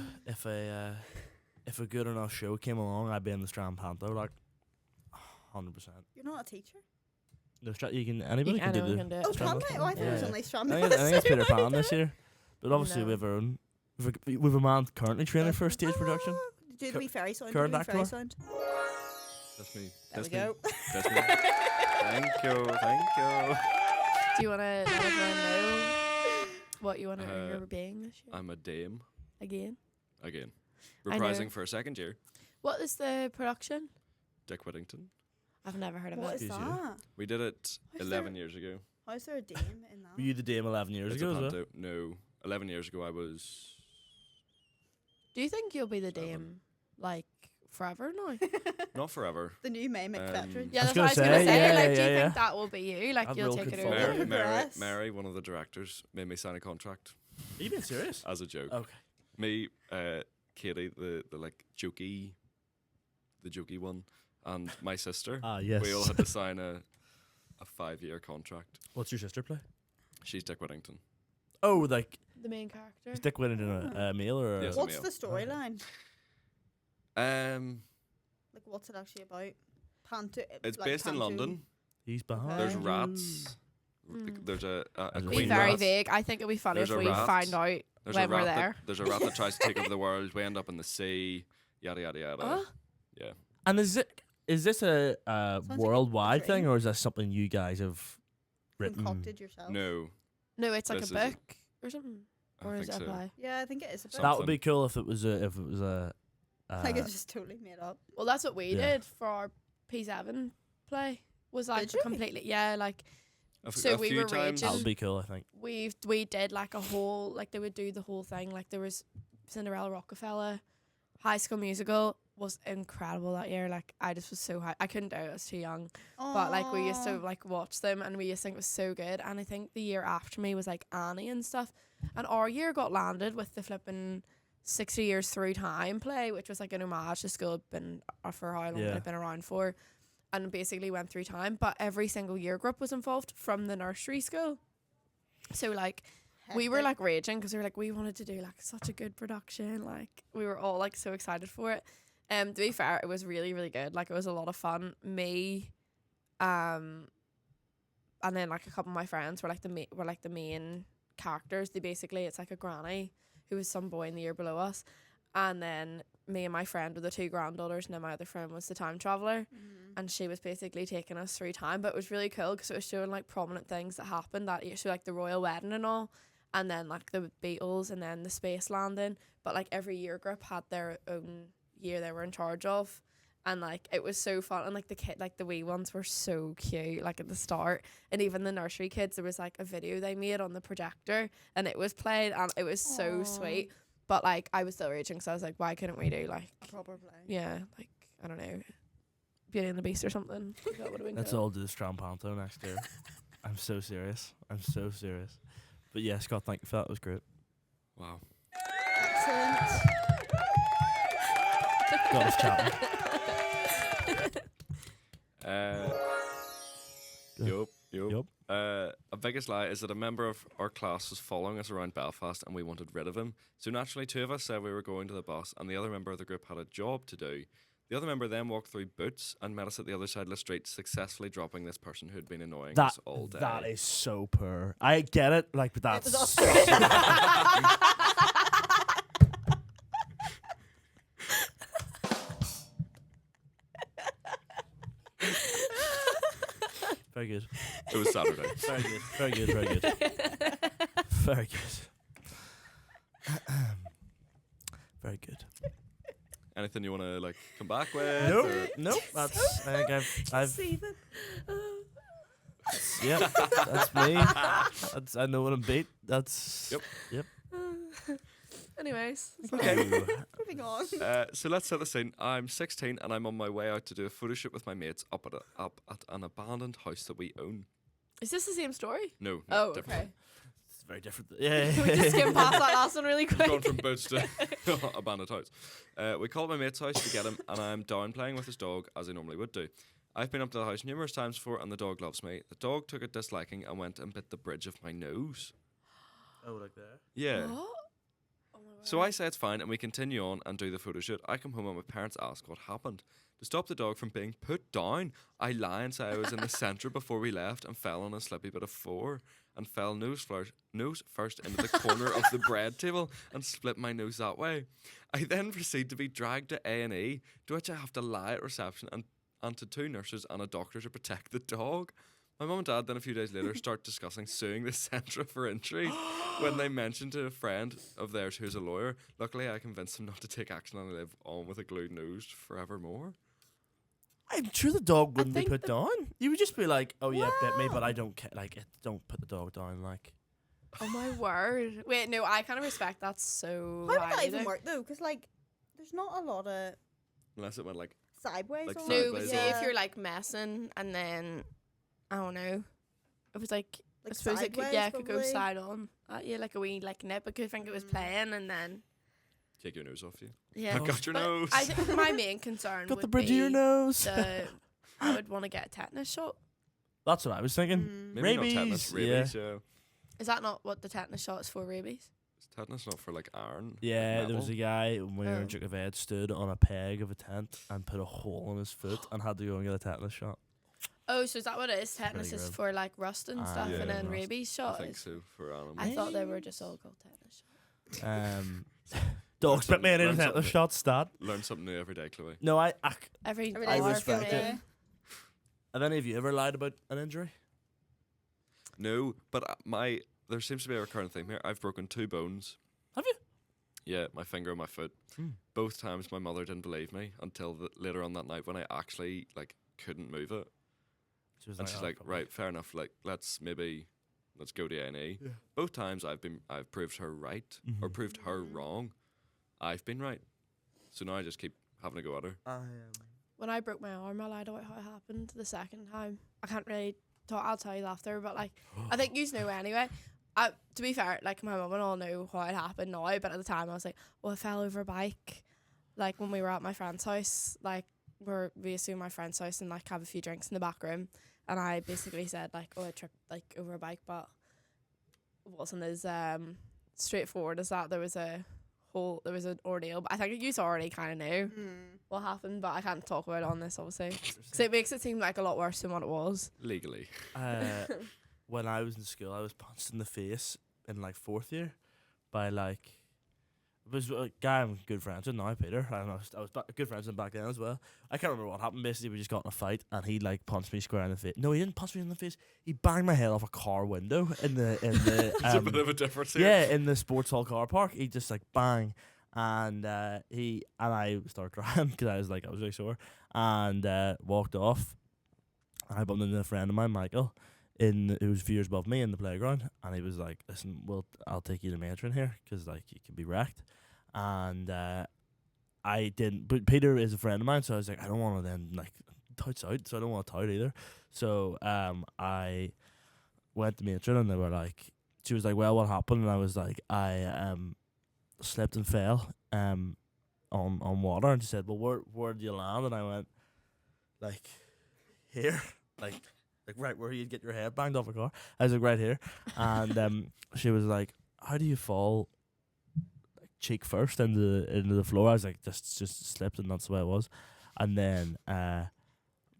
if a good enough show came along, I'd be in the Strand Panther, like 100%. You're not a teacher. No, you can anybody can do Anyone the. can do it. Oh, Strand can they? Oh, I thought it was Yeah. only Strand. I think it's Peter Pan this year, but obviously No. we have our own. We've a man currently training for a stage production. Do the wee fairy sound. current do the wee fairy actor. sound. That's me. There we That's me. go. That's me. Thank you. Thank you. Do you want to let everyone know what you want to Uh, earn your being this year? I'm a dame Again. again. I know. Reprising for a second year. What is the production? Dick Whittington. I've never heard of What it. is Excuse you. that? We did it How's 11 there- years ago. How is there a dame in that? Were you the dame 11 years It's a ago as well? panto. No, 11 years ago I was. Do you think you'll be the 7. dame like forever now? Not forever. The new May McFetridge. Yeah, I was that's what I was gonna gonna say, say. yeah, Like, do you yeah, think that will be you? Like, I'd you'll real take it good over? for Mary, it. Mary, Progress. Mary, one of the directors, made me sign a contract Are you being serious? as a joke. Okay. Me, Katie, the like jokey one, and my sister. Ah, yes. We all had to sign a 5-year contract. What's your sister play? She's Dick Whittington. Oh, like The main character. stick with it in a meal or? Yes. What's Male. the storyline? Like, what's it actually about? Panto. It's like based in panto- London. He's behind. There's Okay. rats. Mm. There's a There's a Be queen very rat. vague. I think it'll be funny There's if a we rat. find out There's when a we're rat there. there's a rat that tries to take over the world. We end up in the sea. Yada yada yada. Huh? Yeah. And is this a like a worldwide dream. thing, or is that something you guys have written? Concocted yourself. No, No, it's like This a is a- book or something. I Or is think it a so. play? Yeah, I think it is a bit. That would be cool if it was a. Like it's just totally made up. Well, that's what we Yeah. did for our P7 play. Was like Did you? completely, yeah, like a So a we few were times. that would be cool, I think. we did like a whole, like they would do the whole thing. Like there was Cinderella Rockefeller, High School Musical was incredible that year. Like, I just was so high. I couldn't do it. I was too young. But like, we used to like watch them, and we used to think it was so good. And I think the year after me was like Annie and stuff. And our year got landed with the flipping 60 Years Through Time play, which was like an homage to school. Had been for how long it had been around for, and basically went through time. But every single year group was involved from the nursery school. So like, we were like raging because we were like, we wanted to do like such a good production. Like, we were all like so excited for it. To be fair, it was really, really good. Like, it was a lot of fun. Me, and then like a couple of my friends were like the main characters. They basically, it's like a granny who was some boy in the year below us, and then me and my friend were the two granddaughters, and then my other friend was the time traveler, and she was basically taking us through time. But it was really cool because it was showing like prominent things that happened that year, so like the royal wedding and all, and then like the Beatles, and then the space landing. But like every year group had their own year they were in charge of, and like it was so fun. And like the wee ones were so cute, like at the start. And even the nursery kids, there was like a video they made on the projector, and it was played, and it was so sweet. But like, I was still raging, so I was like, why couldn't we do like a proper play? Yeah, like, I don't know, Beauty and the Beast or something. That would have been Let's cool. all do the Strampanto next year. I'm so serious. But yeah, Scott, thank you for that. It was great. Wow. Excellent. Got us chatting. Yup. A biggest lie is that a member of our class was following us around Belfast and we wanted rid of him. So naturally, two of us said we were going to the bus, and the other member of the group had a job to do. The other member then walked through Boots and met us at the other side of the street, successfully dropping this person who had been annoying us all day. That is so poor. I get it, like, but that's very good. It was Saturday. Very good. Very good. Anything you want to like come back with? or- Nope. That's. I think I've. Stephen. Yeah, that's me. I know what I'm beat. That's. Yep. Anyways. Okay. Moving on. So let's set the scene. I'm 16 and I'm on my way out to do a photo shoot with my mates up at an abandoned house that we own. Is this the same story? No. Oh, different. okay. It's very different. Yeah. Can we just skim past that last one really quick? Gone from Boots to abandoned house. We called my mate's house to get him, and I'm down playing with his dog as I normally would do. I've been up to the house numerous times before, and the dog loves me. The dog took a disliking and went and bit the bridge of my nose. Oh, like that. Yeah. What? Oh my So word. I say it's fine, and we continue on and do the photo shoot. I come home and my parents ask what happened. To stop the dog from being put down, I lie and say I was in the centre before we left and fell on a slippy bit of floor and fell nose first into the corner of the bread table and split my nose that way. I then proceed to be dragged to A&E, to which I have to lie at reception and to two nurses and a doctor to protect the dog. My mum and dad then a few days later start discussing suing the centre for injury when they mentioned to a friend of theirs who's a lawyer. Luckily, I convinced them not to take action and live on with a glued nose forevermore. I'm sure the dog wouldn't be think put down. You would just be like, "Oh yeah, bit me," but I don't care. Like, don't put the dog down. Like, Oh my word. Wait, no, I kind of respect that so How would that highly even though. work though? Because like, there's not a lot of Unless it went like, sideways. Like on No, it. but sideways see or- if you're like messing and then, I don't know, it was like, I Like suppose it could, sideways, yeah, it could go probably. side on at you like a wee like nip. I could think it was playing and then, take your nose off you. yeah. I got your But nose. I think my main concern got would the bridge of be your nose. I would want to get a tetanus shot. That's what I was thinking. Mm. Maybe rabies, not tetanus, rabies, yeah. Is that not what the tetanus shot is for, rabies? Is tetanus not for like iron? Yeah, like there was a metal? guy when we were in Oh. Duke of Ed stood on a peg of a tent and put a hole in his foot and had to go and get a tetanus shot. Oh, so is that what it is? Tetanus Pretty is good. for like rust and Ah, stuff, yeah, and then rust. rabies I shot think is. so, for animals. I thought they were just all called tetanus shots. Dogs bit me in a learn tetanus something. shot, stat. Learn something new every day, Chloe. No, Every Every I day's hour respect for it. me. day. have any of you ever lied about an injury? No, but there seems to be a recurrent theme here. I've broken 2 bones. Have you? Yeah, my finger and my foot. Both times my mother didn't believe me until later on that night when I actually like couldn't move it. She was And she's "Oh, like, probably." right, fair enough. Like, let's go to A&E. Yeah. Both times I've proved her right or Mhm. proved her wrong. I've been right. So now I just keep having to go at her. When I broke my arm, I lied about how it happened the second time. I can't really talk. I'll tell you after, but like, I think you know anyway. To be fair, like my mum and all know how it happened now, but at the time I was like, well, I fell over a bike. Like when we were at my friend's house, like we assume my friend's house and like have a few drinks in the back room, and I basically said like, oh, I tripped like over a bike, but it wasn't as straightforward as that. There was an ordeal, but I think you already kind of knew what happened, but I can't talk about it on this obviously because it makes it seem like a lot worse than what it was. Legally. When I was in school, I was punched in the face in like 4th year by like it was a guy I'm good friends with now, Peter. I was good friends with him back then as well. I can't remember what happened. Basically, we just got in a fight, and he like punched me square in the face. No, he didn't punch me in the face. He banged my head off a car window in the. There's a bit of a difference here. Yeah, in the sports hall car park. He just like bang, and I started crying because I was really sore, and walked off. I bumped into a friend of mine, Michael, who was a few years above me in the playground, and he was like, "Listen, I'll take you to Matron here because like you can be wrecked," and I didn't. But Peter is a friend of mine, so I was like, I don't want to then like touch out, so I don't want to tout either. So I went to Matron, and they were like, she was like, "Well, what happened?" And I was like, I slipped and fell on water, and she said, "Well, where did you land?" And I went, like, here, like right where you'd get your head banged off a car. I was like, right here. And she was like, how do you fall like cheek first into the floor? I was like, just slipped, and that's the way it was. And then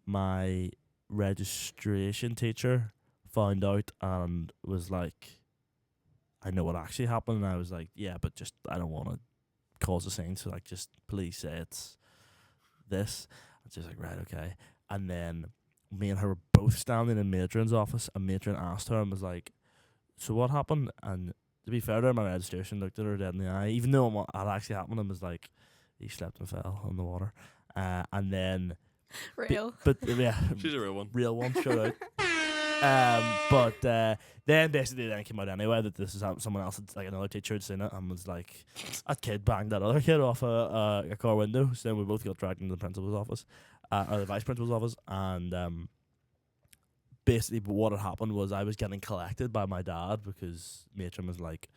my registration teacher found out and was like, I know what actually happened. And I was like, yeah, but just I don't want to cause a scene, so like just please say it's this. And she was like, right, okay. And then me and her were both standing in Matron's office, and Matron asked her and was like, so what happened? And to be fair to her, my registration looked at her dead in the eye, even though what had actually happened, and was like, he slipped and fell on the water. And then Real. but yeah, She's a real one. Real one, shout out. But then basically then came out anyway that this is someone else, like another teacher had seen it and was like, that kid banged that other kid off a car window. So then we both got dragged into the principal's office, or the vice principal's office, and basically what had happened was I was getting collected by my dad because Matron was like,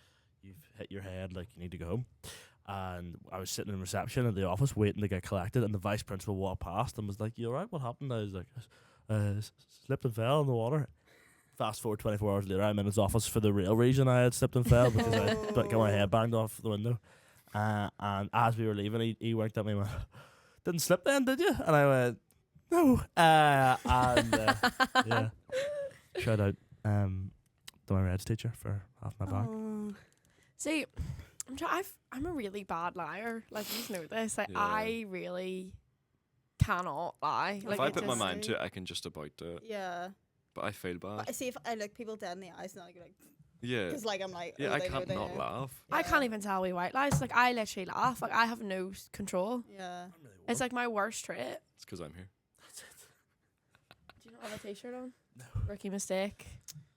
you've hit your head, like you need to go home. And I was sitting in reception at the office waiting to get collected, and the vice principal walked past and was like, you alright, what happened? I was like, slipped and fell in the water. Fast forward 24 hours later, I'm in his office for the real reason I had slipped and fell, because I got my head banged off the window. And as we were leaving, he winked at me and went, didn't slip then, did you? And I went, no. Yeah. Shout out to my Reds teacher for half my back. See, I'm a really bad liar. Like, you just know this. Like, Yeah. I really cannot lie. Like, If I it put my just- mind to it, I can just about do it. Yeah. But I feel bad. But I see if I look people dead in the eyes, and I go like, Yeah. because like I'm like, Yeah, oh, I they know, can't they not know. laugh. I can't even tell we white lies. Like, I literally laugh. Like, I have no control. Yeah. It's like my worst trait. It's because I'm here. Do you not have a t-shirt on? No. Rookie mistake.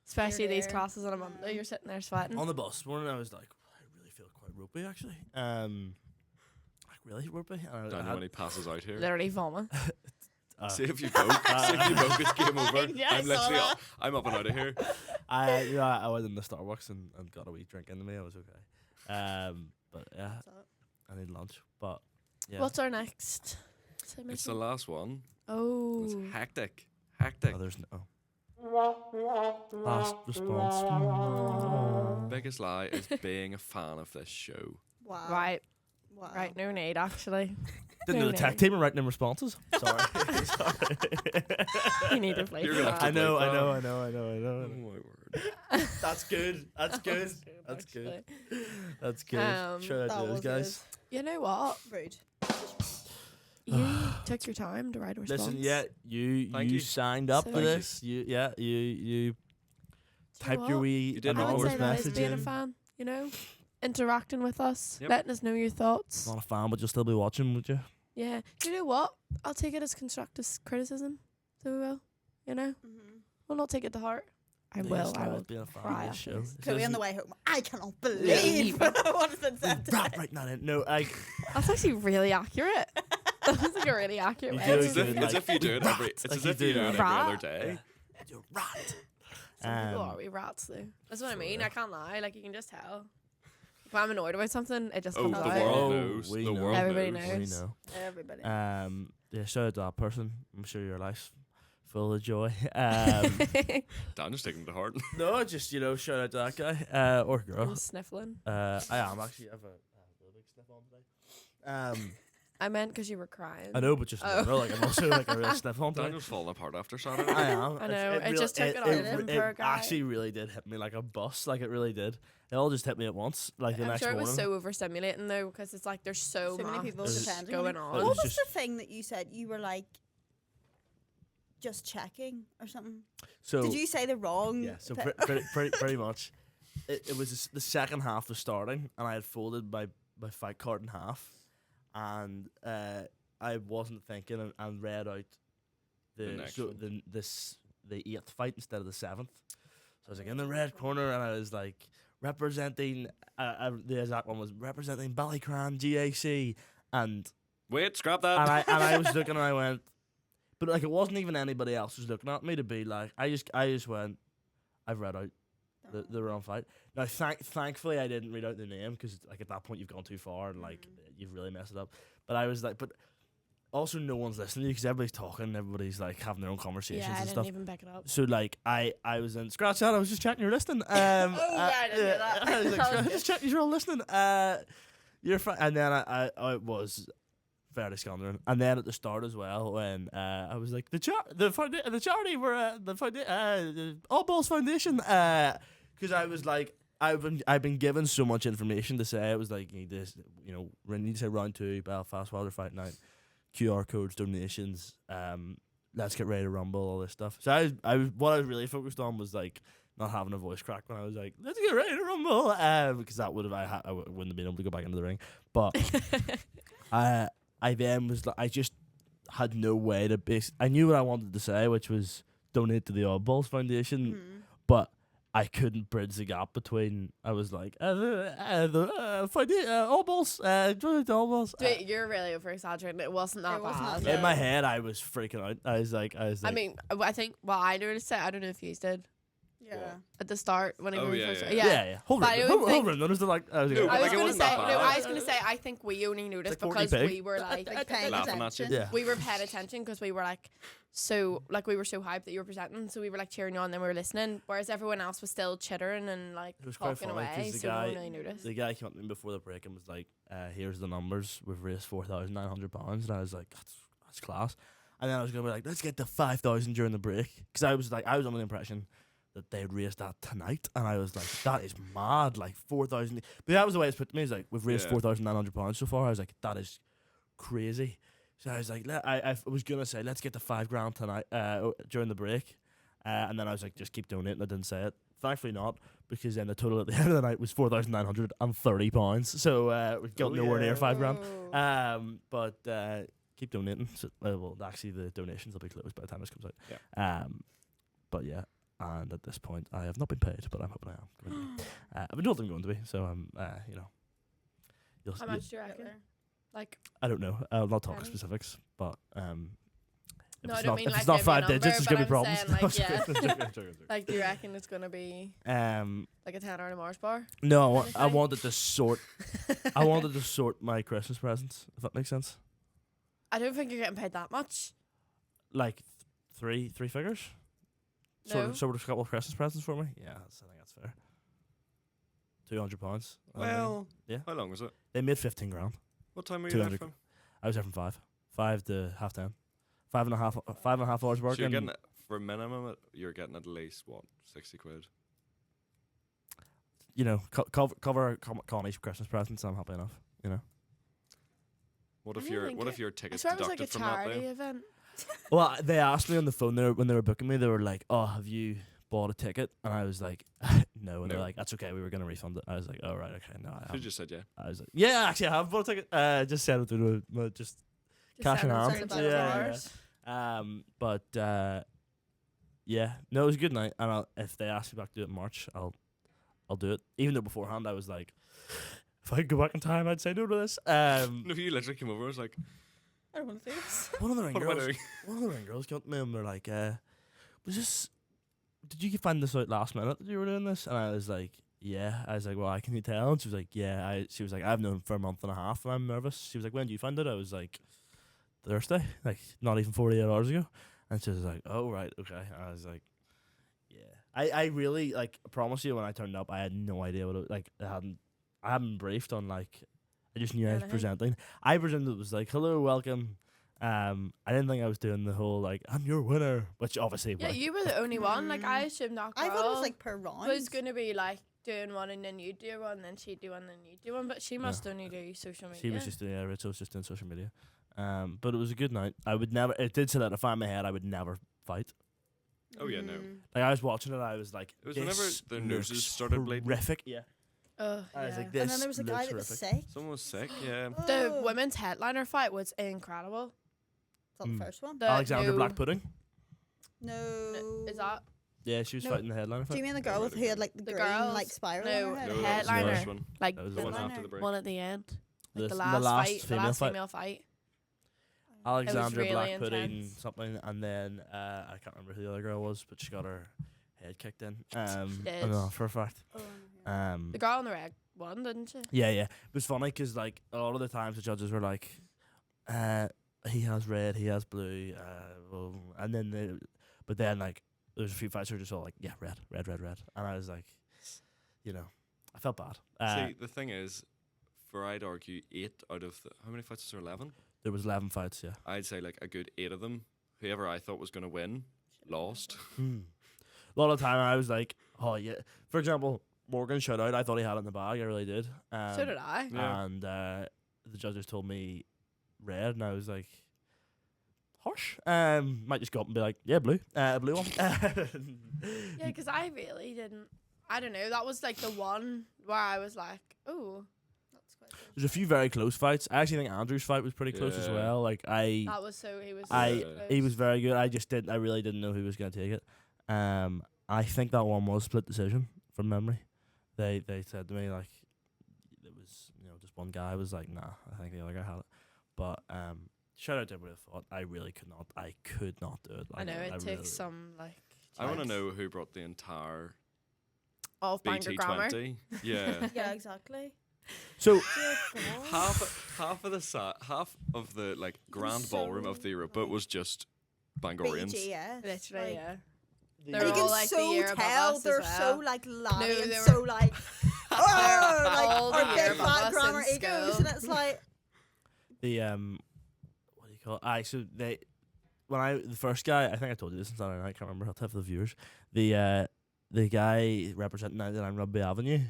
Especially Here, these there. classes on a Monday. You're sitting there sweating. On the bus this morning, I was like, I really feel quite ropey actually. Like really ropey. And I Daniel, had- when he passes out here. Literally vomit. See if you broke. See if you broke. It's game over. Yeah, I I'm saw literally. that. I'm up and out of here. I went in the Starbucks and got a wee drink into me. I was okay. But yeah, I need lunch. But yeah. What's our next? It's the last one. Oh. It's hectic. Hectic. Oh, there's no. Last response. Biggest lie is being a fan of this show. Wow. Right. Wow. Right. No need, actually. Didn't know the tech team were writing in responses. Sorry. Sorry. You need to play You're for gonna have that. to I know. Oh my word. That's good. That's good. That's good. Actually. That's good. Um, Shout out That to those was guys. You know what? Rude. You took your time to write a response. Listen, yeah, you Thank you. signed up So- for Thank you. this. You Do you know typed your what? wee You did I would anonymous say that is message being a in. fan, you know? Interacting with us, Yep. letting us know your thoughts. Not a fan, but you'll still be watching, would you? Yeah. Do you know what? I'll take it as constructive criticism. So we will. You know? Mm-hmm. We'll not take it to heart. I They will. start I will being a fan cry of this after show. this. It Chloe says on the you- way home. I cannot believe what has been said Rap today. right now. No, That's actually really accurate. That's like a really accurate You way. do of it It's good, as saying if, like, it's if you do it every. rat, It's like as you if you do do it every rat. other day. you're rat. Some people Um, are we rats though. That's what I so, mean. yeah. I can't lie. Like you can just tell. If I'm annoyed about something, it just Oh, comes the out. world Oh, knows. we The know. world Everybody knows. We knows. know. Everybody. Yeah, shout out to that person. I'm sure your life's full of joy. Daniel's taking it to heart. No, just shout out to that guy or girl. I'm sniffling. I am actually. I have a really big sniff on today. I meant because you were crying. I know, but just Oh. like I'm also like a real sniff on today. Daniel's falling apart after Saturday. I am. I know, it really- just took it out of him, poor guy. actually really did hit me like a bus. Like it really did. It all just hit me at once. Like the I'm next sure it morning. was so overstimulating though, because it's like there's so, So many much people There's- depending on going it. on. It What was was just- the thing that you said? You were like just checking or something. So Did you say the wrong? yeah. So thi- pretty much, it was the second half was starting, and I had folded my fight card in half, and I wasn't thinking and read out The next so one. the 8th fight instead of the 7th. So I was like in the red corner, and I was like representing. The exact one was representing Ballycran GAC, and Wait, scrap that. I was looking, and I went, but like it wasn't even anybody else was looking at me to be like. I just went. I've read out the wrong fight. Now, thankfully, I didn't read out the name because like at that point you've gone too far and like you've really messed it up. But I was like, but also no one's listening to you because everybody's talking, everybody's like having their own conversations Yeah, I and didn't stuff. even pick it up. So like I was in scratch that. I was just checking you're listening. right, I didn't hear that. I was like, That was just checking you're all listening. You're fine. And then I was fairly scandalous. And then at the start as well, when I was like the charity were the All Balls Foundation. Because I was like I've been given so much information to say. It was like you need this, we need to say round 2 Belfast Wilder Fight Night. QR codes, donations, let's get ready to rumble, all this stuff. So what I was really focused on was like not having a voice crack when I was like, let's get ready to rumble, because that would have I wouldn't have been able to go back into the ring. But I then was like, I just had no way to I knew what I wanted to say, which was donate to the Oddballs Foundation, Mhm. but I couldn't bridge the gap between. I was like, All Balls, donate to All Balls. Dude, you're really over exaggerating. It wasn't that It wasn't bad. that In my head, I was freaking out. I was like, I mean, I think I noticed it. I don't know if you did Yeah. at the start when Oh, we yeah, first. yeah. yeah. Hold But I on, don't hold think- on. Notice the like. I was No, like, but, I was like, it gonna wasn't say that no. bad. I was gonna say I think we only noticed like Courtney because Pig. we were like Paying Laughing at you. attention. Yeah. we were paying attention because we were like so like we were so hyped that you were presenting, so we were like cheering you on, and then we were listening, whereas everyone else was still chittering and like It was quite talking funny 'cause away, the so we guy- didn't really notice. the guy came up to me before the break and was like, "Here's the numbers. We've raised £4,900," and I was like, "That's class." And then I was gonna be like, "Let's get to 5,000 during the break," because I was under the impression that they'd raised that tonight, and I was like, "That is mad! Like 4,000." But that was the way it's put to me. It's like we've raised Yeah. £4,900 so far. I was like, "That is crazy." So I was like, I was gonna say, let's get to £5,000 tonight during the break, and then I was like, just keep donating. I didn't say it. Thankfully not, because then the total at the end of the night was £4,930. So we got nowhere near £5,000. Oh. But keep donating. So, well, actually, the donations will be closed by the time this comes out. Yeah. But yeah, and at this point, I have not been paid, but I'm hoping I am. Going to be. I've been told I'm going to be, so you'll How much do you reckon? Like, I don't know. I'll not talk Penny? specifics, but if No, I it's don't not, mean if like it's not give me a 5 number, digits, there's but gonna be I'm problems. saying, like, I'm joking, yeah. I'm joking, I'm joking. like, do you reckon it's gonna be Um, like a 10 or a Mars bar? no, I Anything? wanted to sort. I wanted to sort my Christmas presents, if that makes sense. I don't think you're getting paid that much. Like three figures. No. Sort of a couple of Christmas presents for me. Yeah, I think that's fair. £200. Well, yeah. How long was it? They made 15 grand. What time were you there 200. from? I was there from 5 to 10:30. 5.5 hours work. So you're getting for minimum. You're getting at least what, 60 quid. Cover Connie's Christmas presents. I'm happy enough. What I if don't your think what it- if your I tickets swear it was like deducted a from that? charity Then? event. Well, they asked me on the phone when they were booking me. They were like, "Oh, have you bought a ticket?" And I was like, "No." And they're No. like, "That's okay. We were gonna refund it." I was like, "Oh right, okay." No, I Should haven't. just said yeah. I was like, "Yeah, actually, I have bought a ticket." Just sent it through just Just cash in send them hand. certain Yeah, bucks yeah, hours. But yeah, no, it was a good night. And if they ask me back to do it in March, I'll do it. Even though beforehand I was like, if I could go back in time, I'd say no to this. No, you literally came over and was like, I don't want to do this. One of the ring what am I girls, doing? one of the ring girls came up to me and were like, was this? Did you find this out last minute that you were doing this? And I was like, yeah. I was like, well, can you tell? And she was like, yeah. She was like, I've known for a month and a half and I'm nervous. She was like, when did you find it? I was like, Thursday, like not even 48 hours ago. And she was like, oh, right, okay. And I was like, yeah. I really, like, I promise you, when I turned up, I had no idea what it, like, I hadn't briefed on, like, I just knew I was Anything. presenting. I presented it was like, hello, welcome. I didn't think I was doing the whole, like, I'm your winner, which obviously Yeah, like, you were the only one. Like, I assumed that girl I thought it was like per round. was going to be, like, doing one and then you'd do one, and then she'd do one and then you'd do one. But she must only do social media. she was just doing, yeah, Rachel was just doing social media. But it was a good night. I would never, it did solidify in my head, I would never fight. Oh, yeah, no. Like, I was watching it, I was like, It was whenever this their noses looks started bleeding. horrific. Yeah. Oh, I was yeah. like, And this then there was a guy looks that was horrific. sick. Someone was sick, yeah. The Oh. women's headliner fight was incredible. Is that Mm. the first one? The Alexander no- Black Pudding. No. Is that Yeah, she was No. fighting the headliner Do fight. you mean the Yeah, girl right, with who had like the The green girls? like spiral No, on her No, head? that was the headliner. first one. like That was The one Headliner. after the break. one at the end? Like The the last fight, the female last fight. female fight. Alexandra really Black Pudding intense. something, and then I can't remember who the other girl was, but she got her head kicked in. I did. know for a fact. Oh, yeah. The girl on the red won, didn't she? Yeah, yeah. It was funny because like a lot of the times the judges were like, he has red, he has blue, and then but then like there's a few fights who were just all like, yeah, red, red, red, red, and I was like, you know, I felt bad. See, the thing is, for I'd argue 8 out of the, how many fights was there? 11? There was 11 fights, yeah. I'd say like a good 8 of them. Whoever I thought was going to win lost. A lot of the time I was like, oh yeah. For example, Morgan shut out. I thought he had it in the bag. I really did. So did I. Yeah. And the judges told me red, and I was like, harsh. Might just go up and be like, yeah, blue, blue one. Yeah, because I really didn't. I don't know. That was like the one where I was like, oh, That's quite good. There's a few very close fights. I actually think Andrew's fight was pretty close as Yeah. well. Like he that was so. He was. I- so close. was very good. I really didn't know who was going to take it. I think that one was split decision from memory. They said to me like it was just one guy was like, nah, I think the other guy had it. But shout out to everybody that fought. I really could not. I could not do it. I know it really- takes some like. I want to chance. know who brought the entire Of Bangor Grammar. BT20. Yeah. Yeah, exactly. So Dear God. half of the like grand so, ballroom of the Europa was just Bangorians. BGS. Literally, like- yeah. the- They're And you all can like the so year above tell us they're as so well. like laddie No, and they so were- like all the like year or above big fat us grammar in egos, school. and it's like the what do you call it? So they the first guy, I think I told you this on Saturday night, I can't remember, I'll tell for the viewers. The guy representing 99 Rugby Avenue,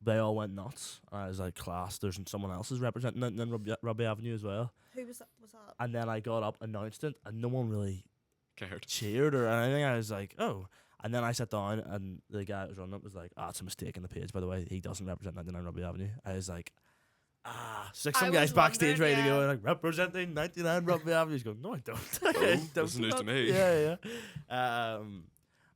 they all went nuts. And I was like, class, there's someone else is representing 99 Rugby Avenue as well. who was that? Was that? And then I got up, announced it, and no one really Cared. cheered or anything. I was like, oh. And then I sat down, and the guy that was running it was like, it's a mistake in the page, by the way. He doesn't represent 99 Rugby Avenue. I was like, so some I guys was backstage ready wondering, to go, yeah. and like, representing 99 Rugby Avenue. He's going, no, I don't. Oh, Don't that's news to stop." me. Yeah, yeah.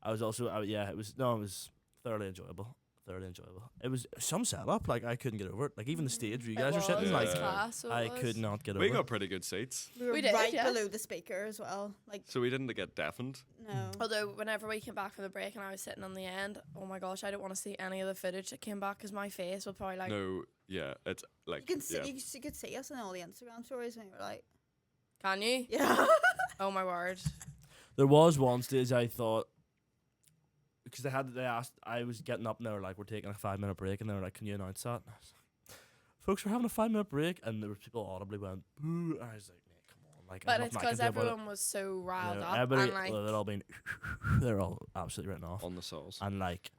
I was also, it was thoroughly enjoyable. Thoroughly enjoyable. It was some setup, like, I couldn't get over it. Like, even the stage where you guys It are sitting, was, like, Yeah. class, so it I was. could not get over We it. got pretty good seats, We were We did, right yeah. below the speaker as well. Like so we didn't get deafened. no. Although whenever we came back from the break and I was sitting on the end, oh my gosh, I don't want to see any of the footage that came back because my face would probably like. No, yeah, it's like You can see, yeah. you could see us in all the Instagram stories, and you were like, Can you? yeah. Oh my word. There was one stage I thought, because they asked, I was getting up and they were like, we're taking a 5-minute break, and they were like, can you announce that? And I was like, folks, we're having a 5-minute break, and there were people audibly went, boo, and I was like, mate, come on, like, But there's it's nothing I because can do about it. everyone was so riled up Everybody, and like. they're all being, they're all absolutely written off, on the sauce. and like,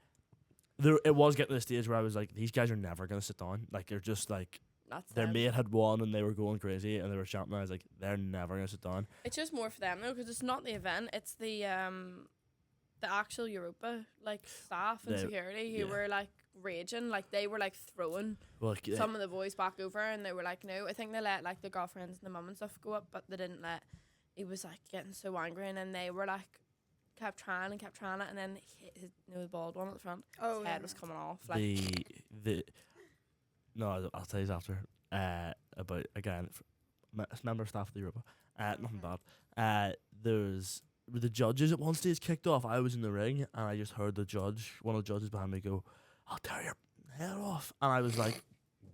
it was getting to the stage where I was like, these guys are never gonna sit down, like, they're just like, That's their them. mate had won and they were going crazy and they were chanting, and I was like, they're never gonna sit down. It's just more for them though, because it's not the event; it's the actual Europa like staff and They- security who yeah. were like raging, like they were like throwing Well, like, some of the boys back over, and they were like, no. I think they let like the girlfriends and the mum and stuff go up, but they didn't let. He was like getting so angry, and then they were like kept trying and kept trying it, and then his the bald one at the front, Oh, his head was coming off. Like, the no, I'll tell you after. About again, member of staff of the Europa. Nothing bad. There's with the judges at one stage kicked off. I was in the ring and I just heard one of the judges behind me go, "I'll tear your head off," and I was like,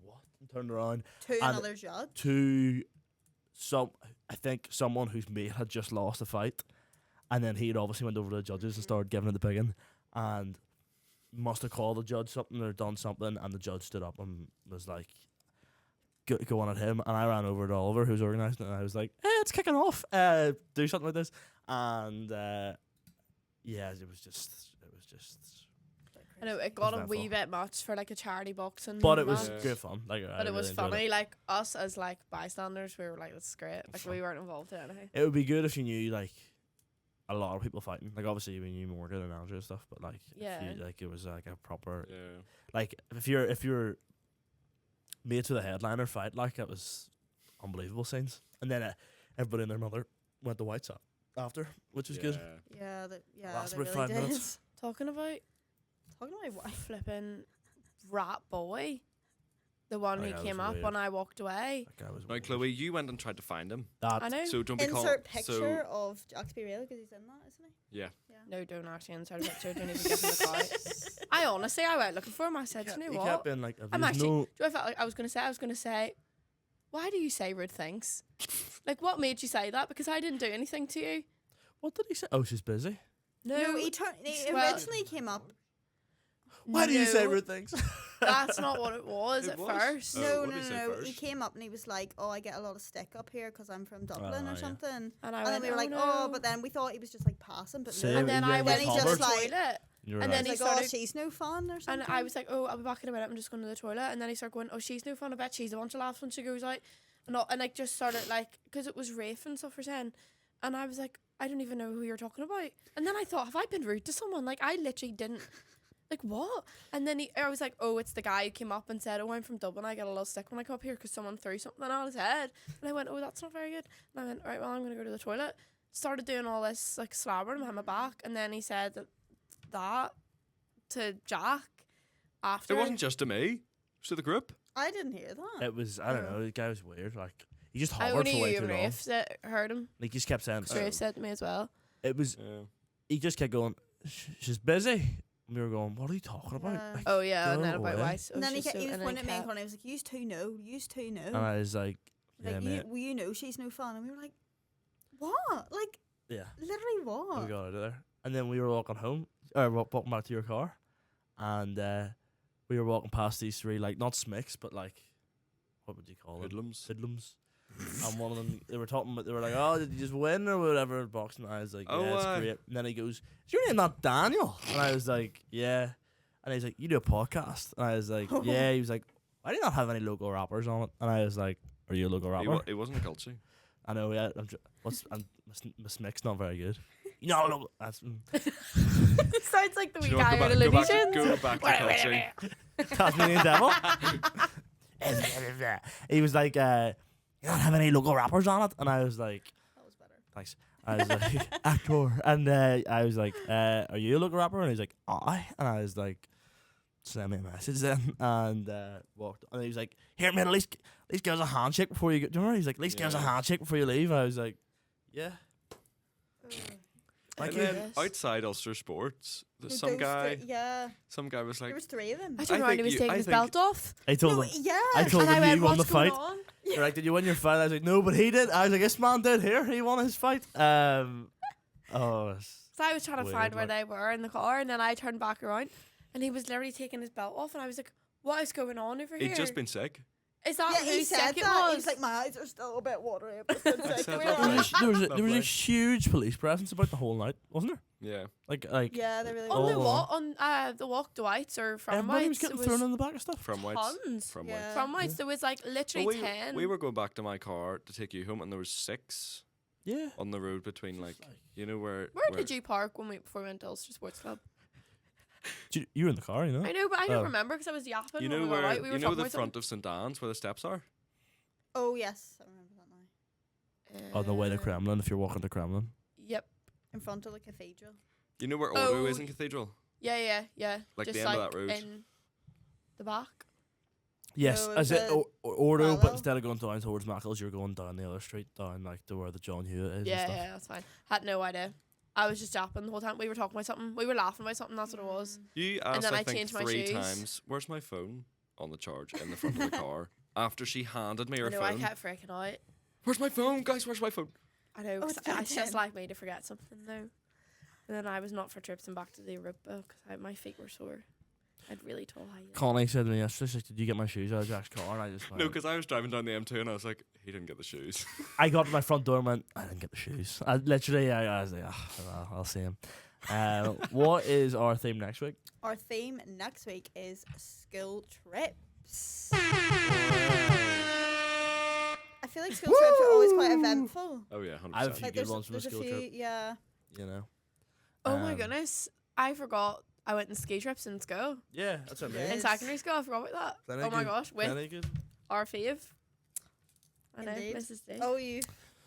"What?" And turned around To and another judge. to I think someone whose mate had just lost a fight, and then he'd obviously went over to the judges and started giving it the biggin, and must have called the judge something or done something, and the judge stood up and was like, going at him, and I ran over to Oliver, who's organised it, and I was like, "Hey, it's kicking off. Do something like this." And yeah, it was just. I know it got a eventful. wee bit much for like a charity boxing. But it was match. great fun. Like, But it was funny. Like us as like bystanders, we were like, "This is great." Like Fun. we weren't involved in anything. It would be good if you knew like a lot of people fighting. Like obviously we knew Morgan and Andrew and stuff, but like Yeah. if you, like it was like a proper Yeah. like if you're mates with a headliner fight, like it was unbelievable scenes. And then everybody and their mother went to White's after, which was good. Yeah, Lasted they about really 5 did. minutes. Talking about Talking about what? flipping rat boy, the one Oh, who yeah, that came was up weird. when I walked away. That guy was Right, weird. Chloe, you went and tried to find him. I know. So don't be called. Insert picture So of Jax Be Real because he's in that, isn't he? yeah. No, don't actually insert a picture. Don't even give him the card. I honestly, I went looking for him. I said, "You know He what?" kept being like, I'm "Have actually. no." Do you know what I felt like I was gonna say, why do you say rude things? Like, what made you say that? Because I didn't do anything to you. What did he say? Oh, she's busy. No, No, he Well- originally came up. Why do you say no, rude things? That's not what it was It at was. first. Oh, No, what no, did he say no. He first? came up and he was like, "Oh, I get a lot of stick up here because I'm from Dublin Oh, or yeah. something." And I And went, then we were like, no. "Oh," but then we thought he was just like passing, but Same. no. And then I Yeah, went he to just the like- toilet. You're And right. then He's he like, "Oh, started- she's no fun" or something. And I was like, "Oh, I'll be back in a minute. I'm just going to the toilet." And then he started going, "Oh, she's no fun. I bet she's a bunch of laughs when she goes out." And like just started like, because it was Rafe and stuff for saying. And I was like, "I don't even know who you're talking about." And then I thought, have I been rude to someone? Like, I literally didn't. Like, what? And then I was like, "Oh, it's the guy who came up and said, 'Oh, I'm from Dublin. I get a little stick when I come up here because someone threw something on his head.'" And I went, "Oh, that's not very good." And I went, "All right, well, I'm going to go to the toilet." Started doing all this, like, slabbering behind my back. And then he said that to Jack after. It wasn't just to me. It was to the group. I didn't hear that. It was, I don't know, the guy was weird. Like, he just I hovered only for way you too and long. Rafe heard him. Like, he just kept saying, Oh. Rafe said to me as well. it was, Yeah. he just kept going, "She's busy." And we were going, "What are you talking about?" Yeah. Like, Oh, yeah, and go then about away. Weiss. and then he was and pointing at me and kept- Connie. He was like, "Use two know, use two know." And I was like, "Yeah, Like, mate." well, you know she's no fun. And we were like, "What? Like, Yeah. literally We what?" got out of there. And then we were walking home, or walking back to your car. And we were walking past these three, like, not smicks, but like, what would you call them? Hoodlums. Hoodlums. And one of them, they were talking about, they were like, "Oh, did you just win or whatever in boxing?" And I was like, Oh, "Yeah, it's aye. great." And then he goes, "Is your name not Daniel?" And I was like, "Yeah." And he's like, "You do a podcast?" And I was like, "Yeah." He was like, "Why do you not have any local rappers on it?" And I was like, "Are you a local rapper?" It wasn't a culture. I know, yeah. My smick's not very good. You know, look, that's Sounds like the wee Do you know what, guy go out of back, Looney go back, Tunes. go back to culture. Tasmanian Devil. He was like, "You don't have any local rappers on it?" And I was like, That was better. "Thanks." I was like, "Actor." And I was like, "Are you a local rapper?" And he's like, "Aye." And I was like, "Send me a message then." And walked. And he was like, "Here, man, at least give us a handshake before you go." Do you remember? He's like, "At least give us a Yeah. handshake before you leave." I was like, "Yeah." Thank And you. then Yes. outside Ulster Sports, Those some guy, three- yeah, was like, there was three of them. I turned around, think he was you- taking I his think- belt off. I told No, him. yeah. I told And I him went, you won the "What's going fight. on?" They're like, "Did you win your fight?" I was like, "No, but he did." I was like, "This man did here. He won his fight." Oh, it's- So I was trying to Weird, find where like- they were in the car, and then I turned back around, and he was literally taking his belt off, and I was like, "What is going on over here?" he'd just been sick. Is that Yeah, who he sick said it that. was? He was like, "My eyes are still a bit watery." But it's I like, said we that are- there was there was a Lovely. huge police presence about the whole night, wasn't there? Yeah. Like Yeah, they really on the Oh. were. walk on the walk to White's or from everybody was White's, getting there thrown was in the back of stuff. From White's. tons. From Yeah. White's. From White's, there was like literally Well, 10. we were going back to my car to take you home, and there was 6 Yeah. on the road between, like, you know where. Where did you park before we went to Ulster Sports Club? You were in the car, you know. I know, but I don't Oh. remember because I was yapping. You when know we were where? out. We were You know talking the about front of St Anne's where the steps are. Oh yes, I remember that now. something. On the way to Kremlin, if you're walking to Kremlin. Yep. In front of the cathedral. You know where Oh. Ordo is in Cathedral? Yeah. Like Just the end of that road. in the back. Yes, No, as it the Ordo, but Mallow. instead of going down towards Mackles, you're going down the other street, down like to where the John Hewitt is. and Yeah, stuff. that's fine. Had no idea. I was just yapping the whole time. We were talking about something. We were laughing about something. That's what it was. You asked, then I I think, changed my 3 shoes. times, where's my phone? On the charge in the front of the car. After she handed me I her know. I phone. kept freaking out. Where's my phone? Guys, where's my phone? I know. Oh, 'Cause it's it's just Jackson. like me to forget something though. And then I was not for trips and back to the Europa because my feet were sore. I'd really tall high heels. Connie said to me yesterday, she's like, "Did you get my shoes out of Jack's car?" And I just went, No, because I was driving down the M2 and I was like, he didn't get the shoes. I got to my front door and went, "I didn't get the shoes." I was like, well, I'll see him. What is our theme next week? Our theme next week is school trips. I feel like school trips are always quite eventful. Oh yeah, 100%. I have a few Like good ones from a there's a school few, trip. yeah. You know. Oh my Um, goodness! I forgot. I went on ski trips in school. Yeah, that's what I mean. Yeah. In secondary school, I forgot about that. Plenty Oh my good- gosh, with plenty good. our fave. I know, Indeed. Mrs. D. Oh, you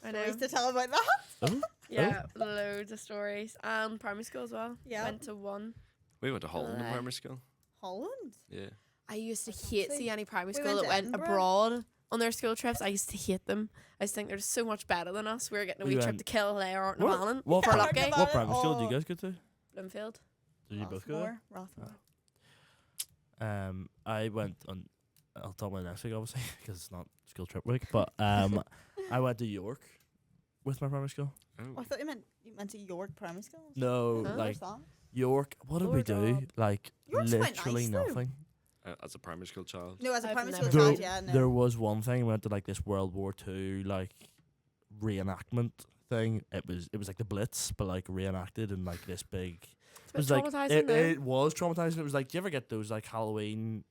I know. stories to tell about that? Oh, Yeah, loads of stories. And primary school as well. Yeah. Went to one. We went to Holland in Aye. primary school. Holland. Yeah. I used to That's hate fancy. see any primary We school went that to went Edinburgh. abroad on their school trips. I used to hate them. I just think they're so much better than us. We were getting a We wee trip went- to Kildare or What- Navan. what For pri- lucky. About What it primary school did you all. guys go to? Bloomfield. Did you both go there? Rathmore. I went on. I'll talk about it next week, obviously, because it's not school trip week. But I went to York with my primary school. Oh, Oh. I thought you meant to York Primary School. No, Huh? like Where's that? York. What did we Lord do? God. Like York's quite literally nice, though. nothing. As a primary school child. No, as a I've primary never school There, child, yeah, no. there was one thing. We went to like this World War II like reenactment thing. It was like the Blitz, but like reenacted in like this big. It's It was a bit like traumatizing though. it was traumatizing. It was like, do you ever get those like Halloween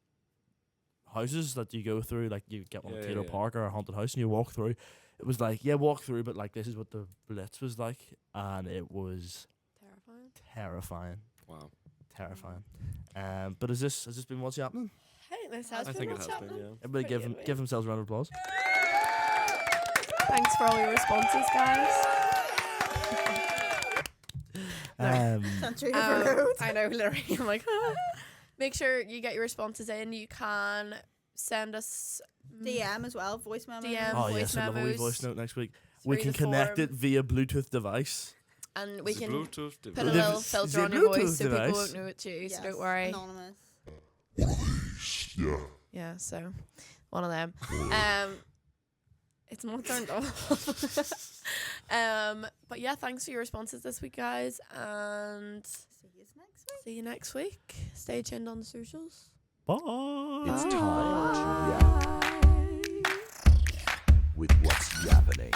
houses that you go through? Like you get one Yeah, at yeah, Taylor yeah. Park or a haunted house, and you walk through. It was like walk through, but like this is what the Blitz was like, and it was Terrifying. terrifying, Wow. terrifying. But has this been what's happening? Hey, this has I been think it what's has been, happening. yeah. Everybody Pretty good, give themselves a round of applause. Thanks for all your responses, guys. Century Overload. I know, literally. I'm like, make sure you get your responses in. You can send us DM as well, voice memo. DM. Oh voice yes, I'd love a wee memos voice note next week. We through can the connect it form, via Bluetooth device. and we It's a can Bluetooth put a device. little It's filter a on your Bluetooth voice so people device. won't know it's you. So Yes, don't worry. Anonymous. Yeah, so one of them. It's not turned off. But yeah, thanks for your responses this week, guys, and See you next week. see you next week. Stay tuned on the socials. Bye. It's time to yap with what's yappening.